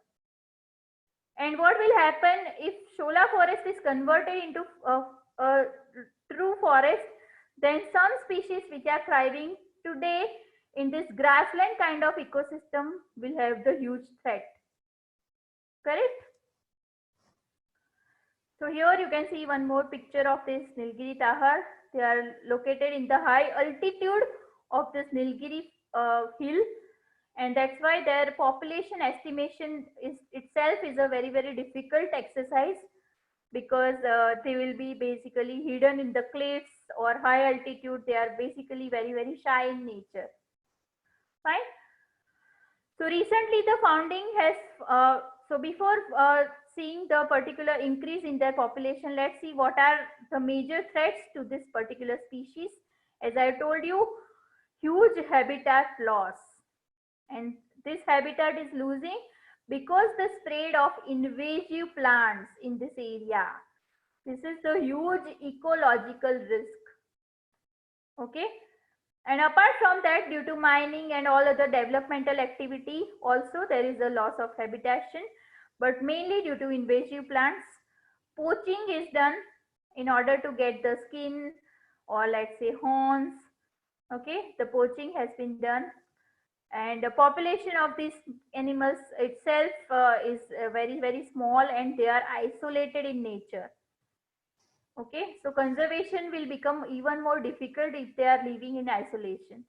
And what will happen if Shola forest is converted into a true forest? Then some species which are thriving today in this grassland kind of ecosystem will have the huge threat. Correct? So here you can see one more picture of this Nilgiri tahar. They are located in the high altitude of this Nilgiri hill, and that's why their population estimation is itself is a very difficult exercise, because they will be basically hidden in the cliffs or high altitude. They are basically very shy in nature. Fine. So recently the founding has, so before seeing the particular increase in their population, let's see what are the major threats to this particular species. As I told you, huge habitat loss, and this habitat is losing because the spread of invasive plants in this area. This is the huge ecological risk. Okay. And apart from that, due to mining and all other developmental activity, also there is a loss of habitation, but mainly due to invasive plants. Poaching is done in order to get the skin, or let's say horns. Okay, the poaching has been done, and the population of these animals itself is very small, and they are isolated in nature. Okay, so conservation will become even more difficult if they are living in isolation.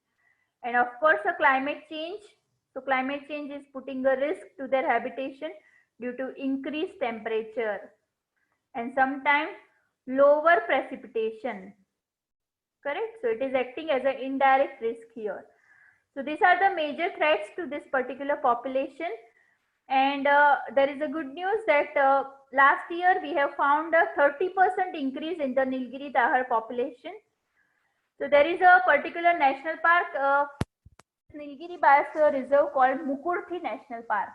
And of course, the climate change. So climate change is putting a risk to their habitation due to increased temperature and sometimes lower precipitation. Correct? So it is acting as an indirect risk here. So these are the major threats to this particular population. And there is a good news that last year we have found a 30% increase in the Nilgiri tahar population. So there is a particular national park, Nilgiri Biosphere Reserve, called Mukurthi National Park.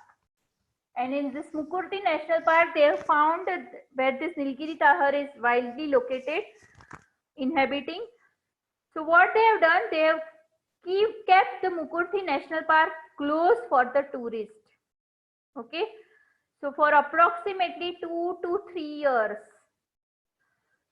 And in this Mukurthi National Park, they have found where this Nilgiri tahar is wildly located, inhabiting. So what they have done, they have kept the Mukurthi National Park closed for the tourists. Okay, so for approximately 2 to 3 years.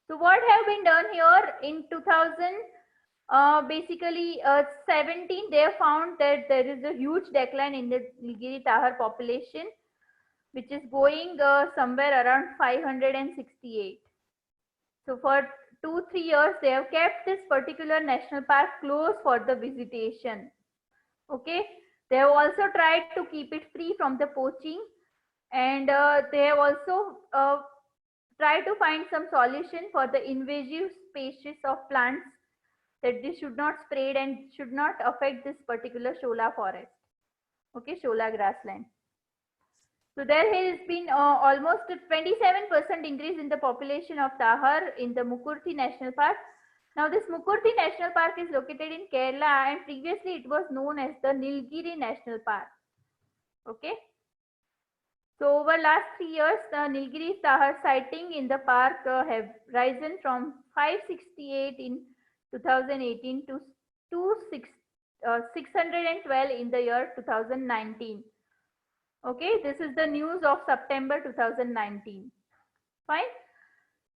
So what have been done here in 2017, they have found that there is a huge decline in the Nilgiri tahar population, which is going somewhere around 568. So for 2-3 years, they have kept this particular national park closed for the visitation. Okay, they have also tried to keep it free from the poaching, and they have also tried to find some solution for the invasive species of plants, that this should not spread and should not affect this particular Shola forest. Okay, Shola grassland. So there has been almost a 27% increase in the population of tahar in the Mukurthi National Park. Now this Mukurthi National Park is located in Kerala, and previously it was known as the Nilgiri National Park. Okay. So over last 3 years, the Nilgiri tahar sighting in the park have risen from 568 in 2018 to 612 in the year 2019. Okay, this is the news of September 2019. Fine.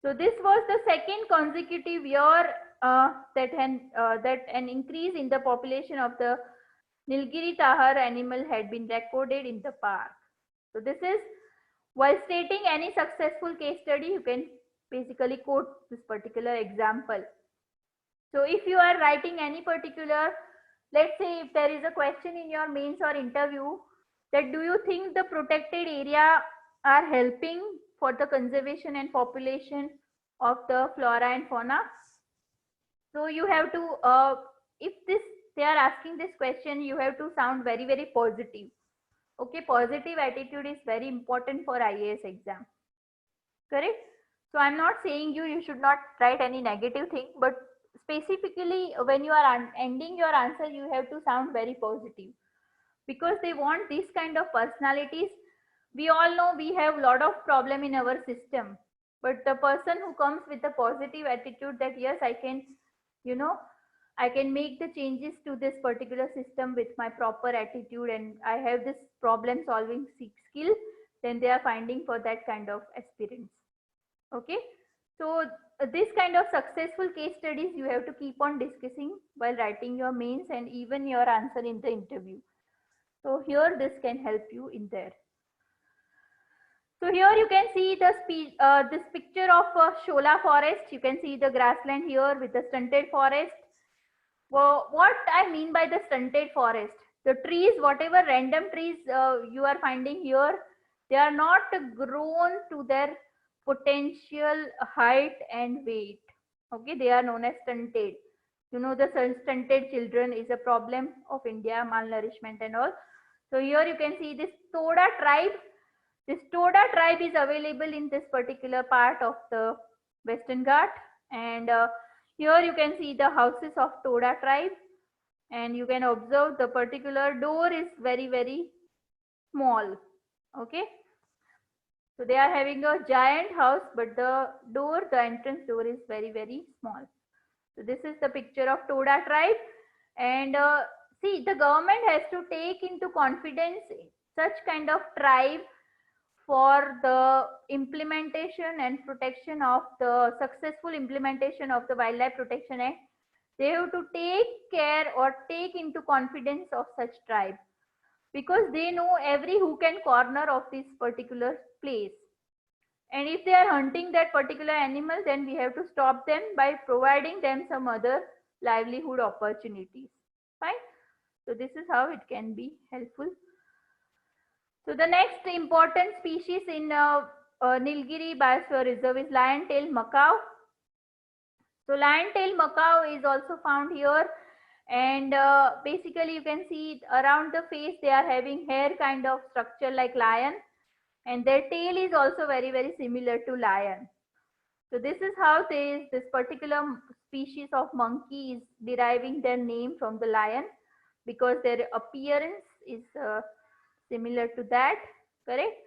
So this was the second consecutive year that an increase in the population of the Nilgiri tahar animal had been recorded in the park. So this is, while stating any successful case study, you can basically quote this particular example. So if you are writing any particular, let's say if there is a question in your mains or interview that do you think the protected area are helping for the conservation and population of the flora and fauna? So you have to, if they are asking this question, you have to sound very, very positive. Okay, positive attitude is very important for IAS exam. Correct? So I'm not saying you should not write any negative thing, but specifically when you are ending your answer, you have to sound very positive because they want this kind of personalities. We all know we have a lot of problem in our system, but the person who comes with a positive attitude that yes, I can, you know, I can make the changes to this particular system with my proper attitude and I have this problem solving skill, then they are finding for that kind of aspirants. Okay, so this kind of successful case studies you have to keep on discussing while writing your mains and even your answer in the interview. So here this can help you in there. So here you can see this picture of Shola forest. You can see the grassland here with the stunted forest. Well, what I mean by the stunted forest, the trees, whatever random trees you are finding here, they are not grown to their potential height and weight. Okay, they are known as stunted. You know, the stunted children is a problem of India, malnourishment and all. So here you can see this Toda tribe. This Toda tribe is available in this particular part of the Western Ghat, and here you can see the houses of Toda tribe, and you can observe the particular door is very, very small. Okay, so they are having a giant house, but the door, the entrance door is very, very small. So this is the picture of Toda tribe, and see, the government has to take into confidence such kind of tribe for the implementation and protection of the successful implementation of the Wildlife Protection Act. They have to take care or take into confidence of such tribe because they know every hook and corner of this particular place. And if they are hunting that particular animal, then we have to stop them by providing them some other livelihood opportunities. Fine. So this is how it can be helpful. So the next important species in Nilgiri Biosphere Reserve is lion-tailed macaw. So lion-tailed macaw is also found here, and basically you can see around the face they are having hair kind of structure like lion, and their tail is also very, very similar to lion. So this is how this particular species of monkey is deriving their name from the lion because their appearance is similar to that, correct?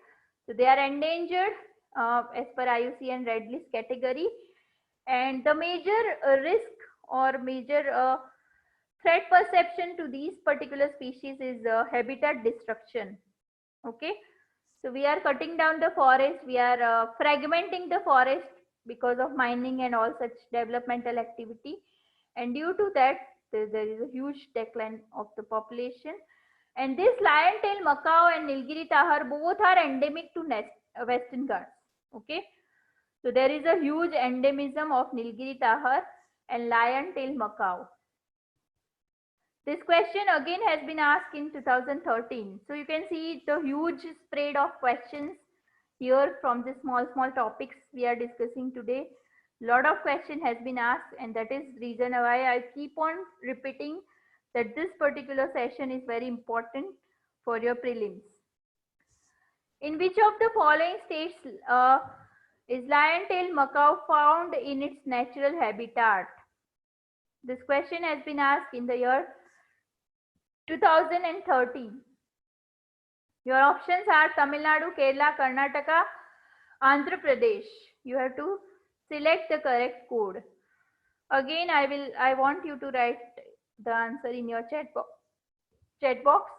So they are endangered as per IUCN Red List category, and the major risk or major threat perception to these particular species is habitat destruction. Okay, so we are cutting down the forest, we are fragmenting the forest because of mining and all such developmental activity, and due to that there is a huge decline of the population. And this lion-tailed macaw and Nilgiri tahar both are endemic to Western Ghats. Okay, so there is a huge endemism of Nilgiri tahar and lion-tailed macaw. This question again has been asked in 2013. So you can see the huge spread of questions here from the small topics we are discussing today. Lot of question has been asked, and that is reason why I keep on repeating that this particular session is very important for your prelims. In which of the following states is lion-tailed macaw found in its natural habitat? This question has been asked in the year 2013. Your options are Tamil Nadu, Kerala, Karnataka, Andhra Pradesh. You have to select the correct code. Again, I want you to write the answer in your chat box.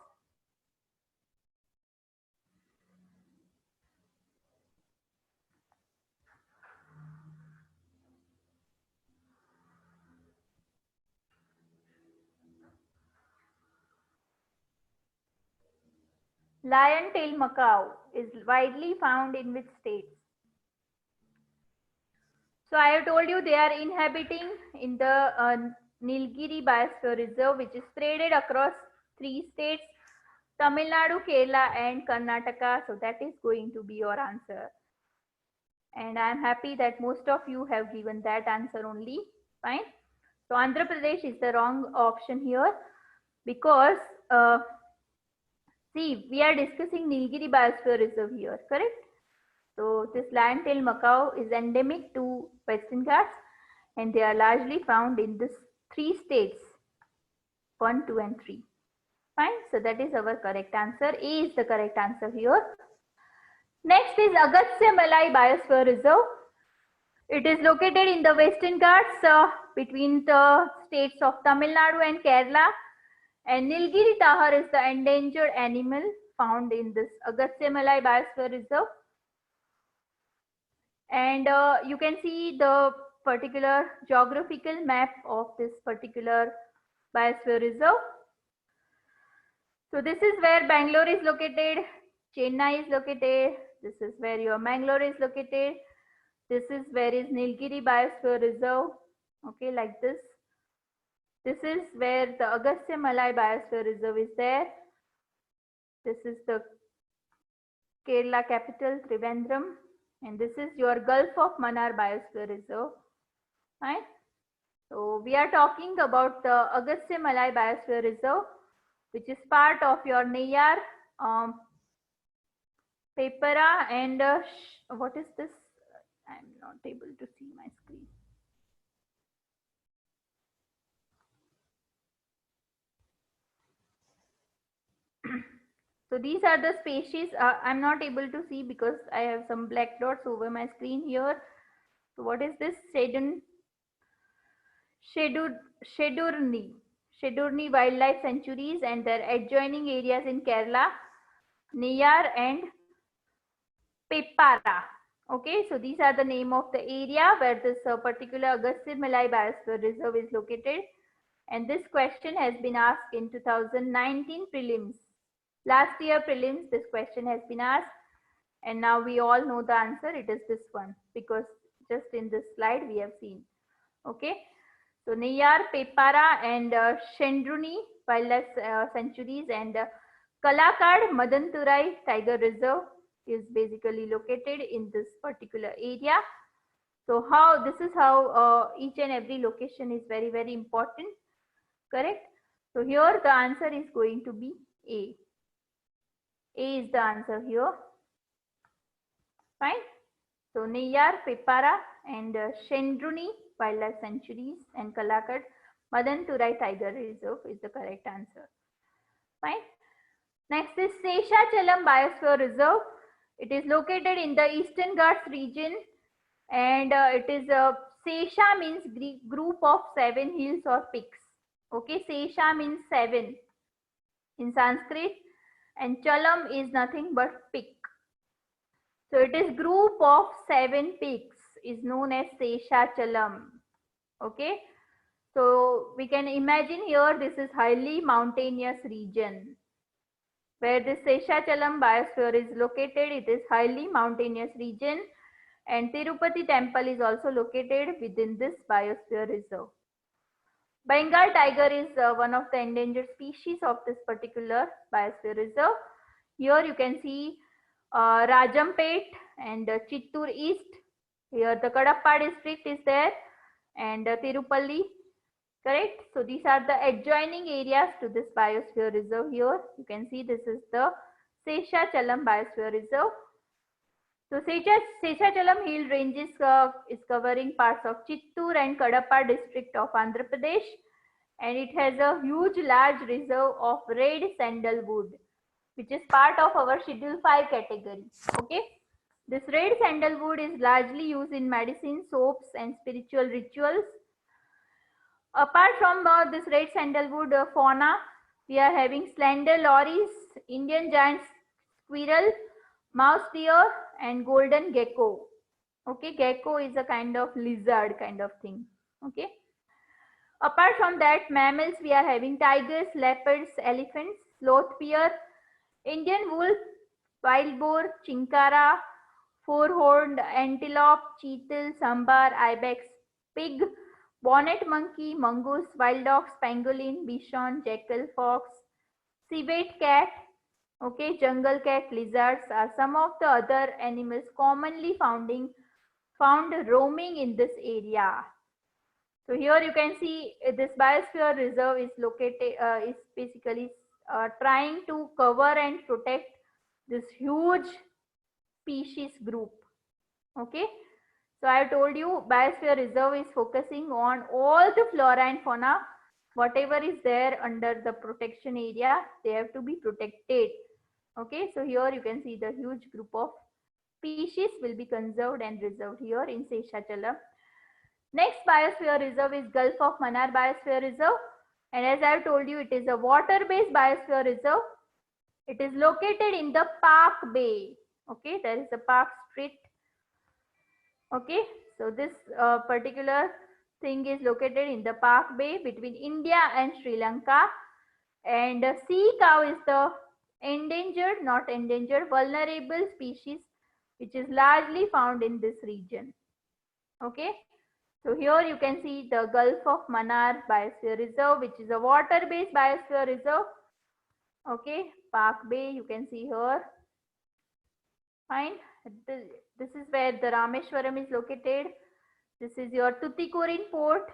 Lion-tailed macaw is widely found in which states? So I have told you they are inhabiting in the Nilgiri Biosphere Reserve, which is spread across 3 states, Tamil Nadu, Kerala and Karnataka. So that is going to be your answer. And I am happy that most of you have given that answer only. Fine. So Andhra Pradesh is the wrong option here because see, we are discussing Nilgiri Biosphere Reserve here, correct? So this lion-tailed macaw is endemic to Western Ghats and they are largely found in these 3 states, 1, 2 and 3. Fine, so that is our correct answer. A is the correct answer here. Next is Agastya Malai Biosphere Reserve. It is located in the Western Ghats between the states of Tamil Nadu and Kerala. And Nilgiri Tahar is the endangered animal found in this Agastya Malai Biosphere Reserve. And you can see the particular geographical map of this particular biosphere reserve. So this is where Bangalore is located, Chennai is located, this is where your Mangalore is located, this is where is Nilgiri Biosphere Reserve, okay, like this. This is where the Agastya Malai Biosphere Reserve is there. This is the Kerala capital, Trivandrum. And this is your Gulf of Mannar Biosphere Reserve, right? So we are talking about the Agastya Malai Biosphere Reserve, which is part of your Neyyar, Pepara and what is this? I'm not able to see my screen. So these are the species. I'm not able to see because I have some black dots over my screen here. So what is this? Shedurni Wildlife Sanctuaries and their adjoining areas in Kerala, Neyyar and Pepara. Okay, so these are the name of the area where this particular Agastya Malai Biosphere Reserve is located. And this question has been asked in 2019 prelims. Last year prelims, this question has been asked. And now we all know the answer. It is this one because just in this slide we have seen. Okay. So Neyyar, Pepara and Shendruni Wildlife Sanctuaries and Kalakad Madanturai Tiger Reserve is basically located in this particular area. So this is how each and every location is very, very important, correct? So here the answer is going to be A. A is the answer here. Fine. So Neyyar, Pepara and Shendruni Wildlife Sanctuaries and Kalakad Madanturai Tiger Reserve is the correct answer. Fine. Next is Seshachalam Biosphere Reserve. It is located in the Eastern Ghats region and it is Sesha means group of 7 hills or peaks. Okay, Sesha means 7 in Sanskrit and Chalam is nothing but peak. So it is group of 7 peaks is known as Seshachalam. Okay, so we can imagine here this is highly mountainous region. Where this Seshachalam Biosphere is located, it is highly mountainous region and Tirupati temple is also located within this Biosphere Reserve. Bengal tiger is one of the endangered species of this particular Biosphere Reserve. Here you can see Rajampet and Chittoor East. Here the Kadapa district is there and Tirupalli. Correct. So these are the adjoining areas to this Biosphere Reserve here. You can see this is the Seshachalam Biosphere Reserve. So Seshachalam hill ranges is covering parts of Chittoor and Kadapa district of Andhra Pradesh. And it has a huge large reserve of red sandalwood, which is part of our Schedule 5 category. Okay. This red sandalwood is largely used in medicine, soaps and spiritual rituals. Apart from this red sandalwood fauna, we are having slender lories, Indian giant squirrel, mouse deer and golden gecko. Okay, gecko is a kind of lizard kind of thing. Okay. Apart from that, mammals, we are having tigers, leopards, elephants, sloth bear, Indian wolf, wild boar, chinkara, four-horned antelope, cheetal, sambar, ibex, pig, bonnet monkey, mongoose, wild dogs, pangolin, bichon, jackal, fox, civet cat, okay, jungle cat, lizards are some of the other animals commonly found roaming in this area. So here you can see this biosphere reserve is located is basically trying to cover and protect this huge species group. Okay, so I told you biosphere reserve is focusing on all the flora and fauna, whatever is there under the protection area, they have to be protected. Okay, so here you can see the huge group of species will be conserved and reserved here in Seshachalam. Next biosphere reserve is Gulf of Mannar Biosphere Reserve, and as I have told you, it is a water-based biosphere reserve. It is located in the Park Bay. Okay, there is a Park Street. Okay, so this particular thing is located in the Park Bay between India and Sri Lanka, and sea cow is the endangered, not endangered, vulnerable species which is largely found in this region. Okay, so here you can see the Gulf of Mannar Biosphere Reserve, which is a water-based biosphere reserve. Okay, Park Bay you can see here. Fine. This is where the Rameshwaram is located. This is your Tuticorin port.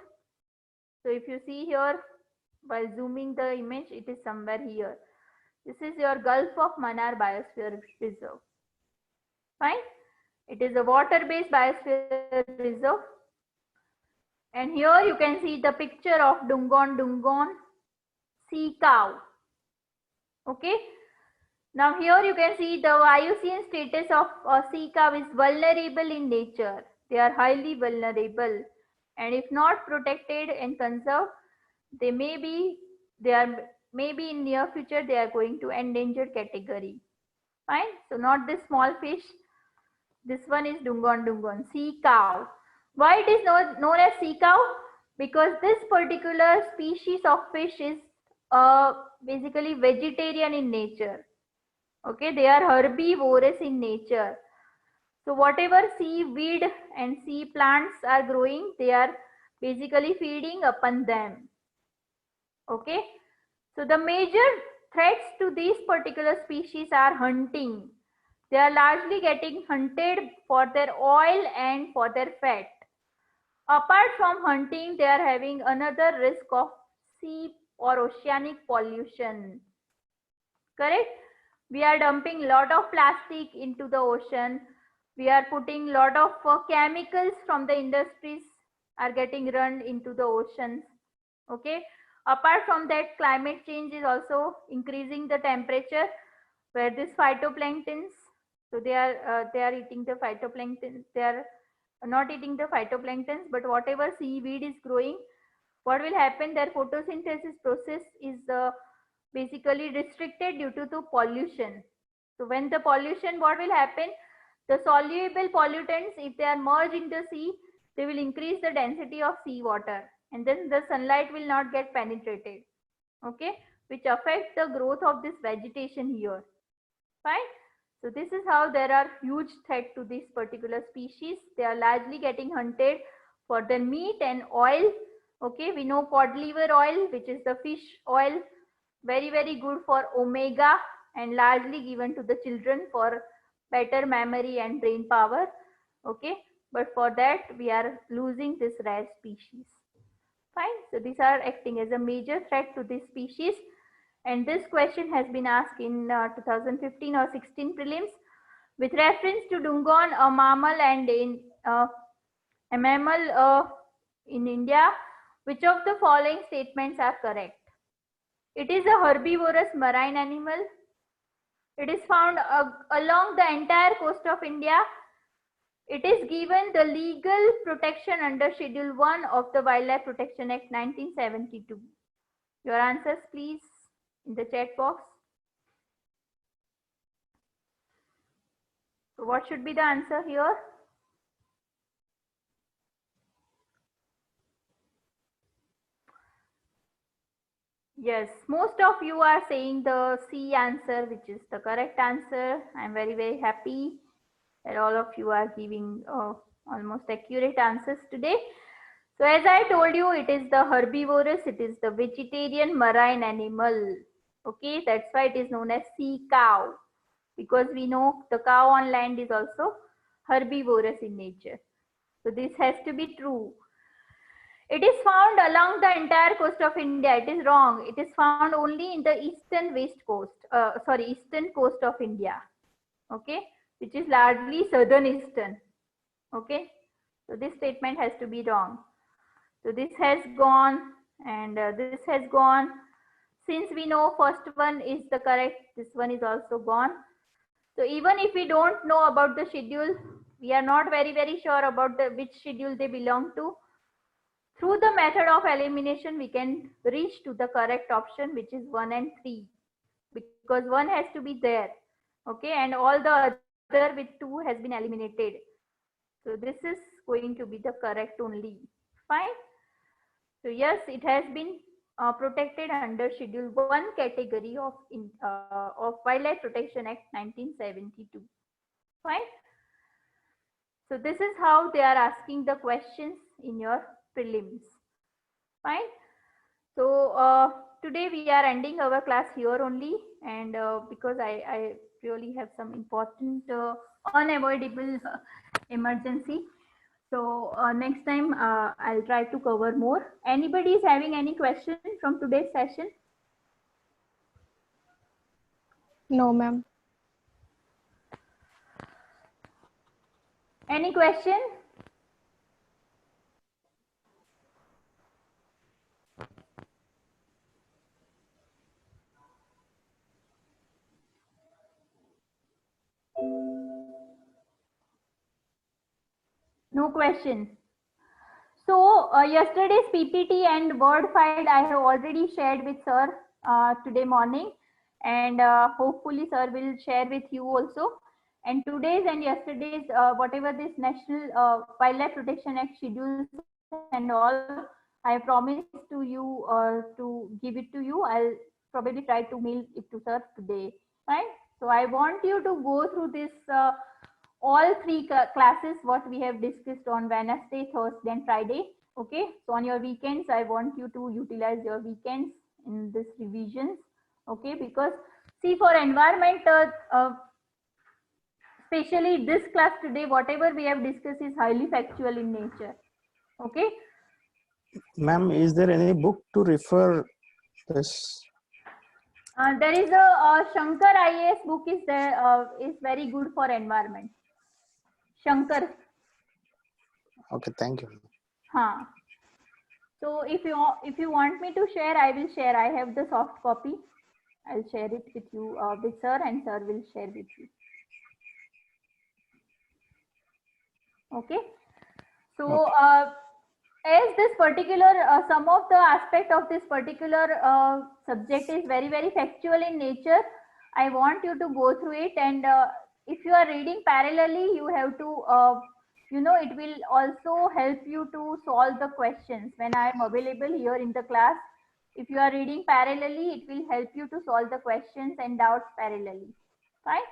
So if you see here, while zooming the image, it is somewhere here. This is your Gulf of Mannar Biosphere Reserve. Fine. It is a water-based biosphere reserve. And here you can see the picture of Dungon sea cow. Okay. Now here you can see the IUCN status of sea cow is vulnerable in nature. They are highly vulnerable, and if not protected and conserved, they may be in near future they are going to endangered category. Fine. So not this small fish. This one is Dungon sea cow. Why it is known as sea cow? Because this particular species of fish is basically vegetarian in nature. Okay, they are herbivorous in nature. So whatever seaweed and sea plants are growing, they are basically feeding upon them. Okay, so the major threats to these particular species are hunting. They are largely getting hunted for their oil and for their fat. Apart from hunting, they are having another risk of sea or oceanic pollution. Correct? We are dumping lot of plastic into the ocean. We are putting lot of chemicals from the industries are getting run into the oceans. Okay. Apart from that, climate change is also increasing the temperature, where this phytoplanktons, so they are eating the phytoplankton. They are not eating the phytoplanktons, but whatever seaweed is growing, what will happen? Their photosynthesis process is basically restricted due to the pollution. So when the pollution, what will happen? The soluble pollutants, if they are merged in the sea, they will increase the density of seawater, and then the sunlight will not get penetrated. Okay, which affects the growth of this vegetation here. Fine. So this is how there are huge threat to this particular species. They are largely getting hunted for their meat and oil. Okay, we know cod liver oil, which is the fish oil, very good for omega and largely given to the children for better memory and brain power. Okay, but for that we are losing this rare species. Fine. So these are acting as a major threat to this species, and this question has been asked in 2015 or 16 prelims with reference to Dungon, a mammal, and in a mammal in India. Which of the following statements are correct? It is a herbivorous marine animal. It is found along the entire coast of India. It is given the legal protection under Schedule 1 of the Wildlife Protection Act 1972. Your answers please in the chat box. So what should be the answer here? Yes, most of you are saying the C answer, which is the correct answer. I'm very, very happy that all of you are giving almost accurate answers today. So as I told you, it is the herbivorous, it is the vegetarian marine animal. Okay, that's why it is known as sea cow, because we know the cow on land is also herbivorous in nature. So this has to be true. It is found along the entire coast of India. It is wrong. It is found only in the eastern west coast, eastern coast of India. Okay, which is largely southern eastern. Okay, so this statement has to be wrong. So this has gone and this has gone. Since we know first one is the correct, this one is also gone. So even if we don't know about the schedule, we are not very, very sure about which schedule they belong to. Through the method of elimination, we can reach to the correct option, which is 1 and 3, because 1 has to be there. Okay, and all the other with 2 has been eliminated. So this is going to be the correct only. Fine. So yes, it has been protected under Schedule 1 category of Wildlife Protection Act 1972. Fine. So this is how they are asking the questions in your prelims. Fine. So today we are ending our class here only, and because I really have some important unavoidable emergency. So next time I'll try to cover more. Anybody is having any question from today's session? No, ma'am. Any question? No question. So yesterday's PPT and Word file I have already shared with sir today morning, and hopefully sir will share with you also. And today's and yesterday's whatever this National Wildlife Protection Act schedules and all, I promised to you to give it to you. I'll probably try to mail it to sir today. Fine. So I want you to go through this all three classes what we have discussed on Wednesday, Thursday and Friday. Okay, so on your weekends I want you to utilize your weekends in this revisions. Okay, because see, for environment especially this class today, whatever we have discussed is highly factual in nature. Okay, Ma'am, is there any book to refer this? there is a Shankar IAS book is there, is very good for environment. Shankar. Okay, thank you. Huh. So if you want me to share, I will share. I have the soft copy. I'll share it with you, with sir, and sir will share with you. Okay. So as this particular, some of the aspect of this particular subject is very, very factual in nature, I want you to go through it. And if you are reading parallelly, you have to, it will also help you to solve the questions when I am available here in the class. If you are reading parallelly, it will help you to solve the questions and doubts parallelly. Right?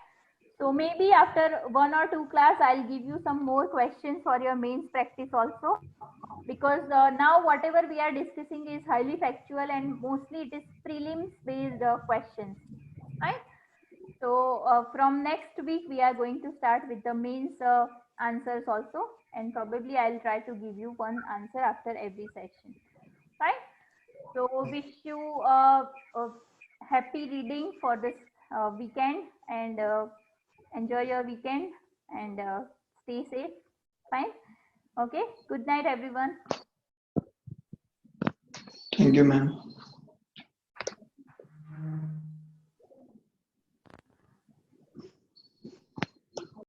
So maybe after 1 or 2 class, I'll give you some more questions for your mains practice also, because now whatever we are discussing is highly factual and mostly it is prelims based questions, right? So from next week, we are going to start with the mains answers also, and probably I'll try to give you one answer after every section, right? So wish you a happy reading for this weekend, and enjoy your weekend, and stay safe. Fine. Okay. Good night, everyone. Thank you, ma'am.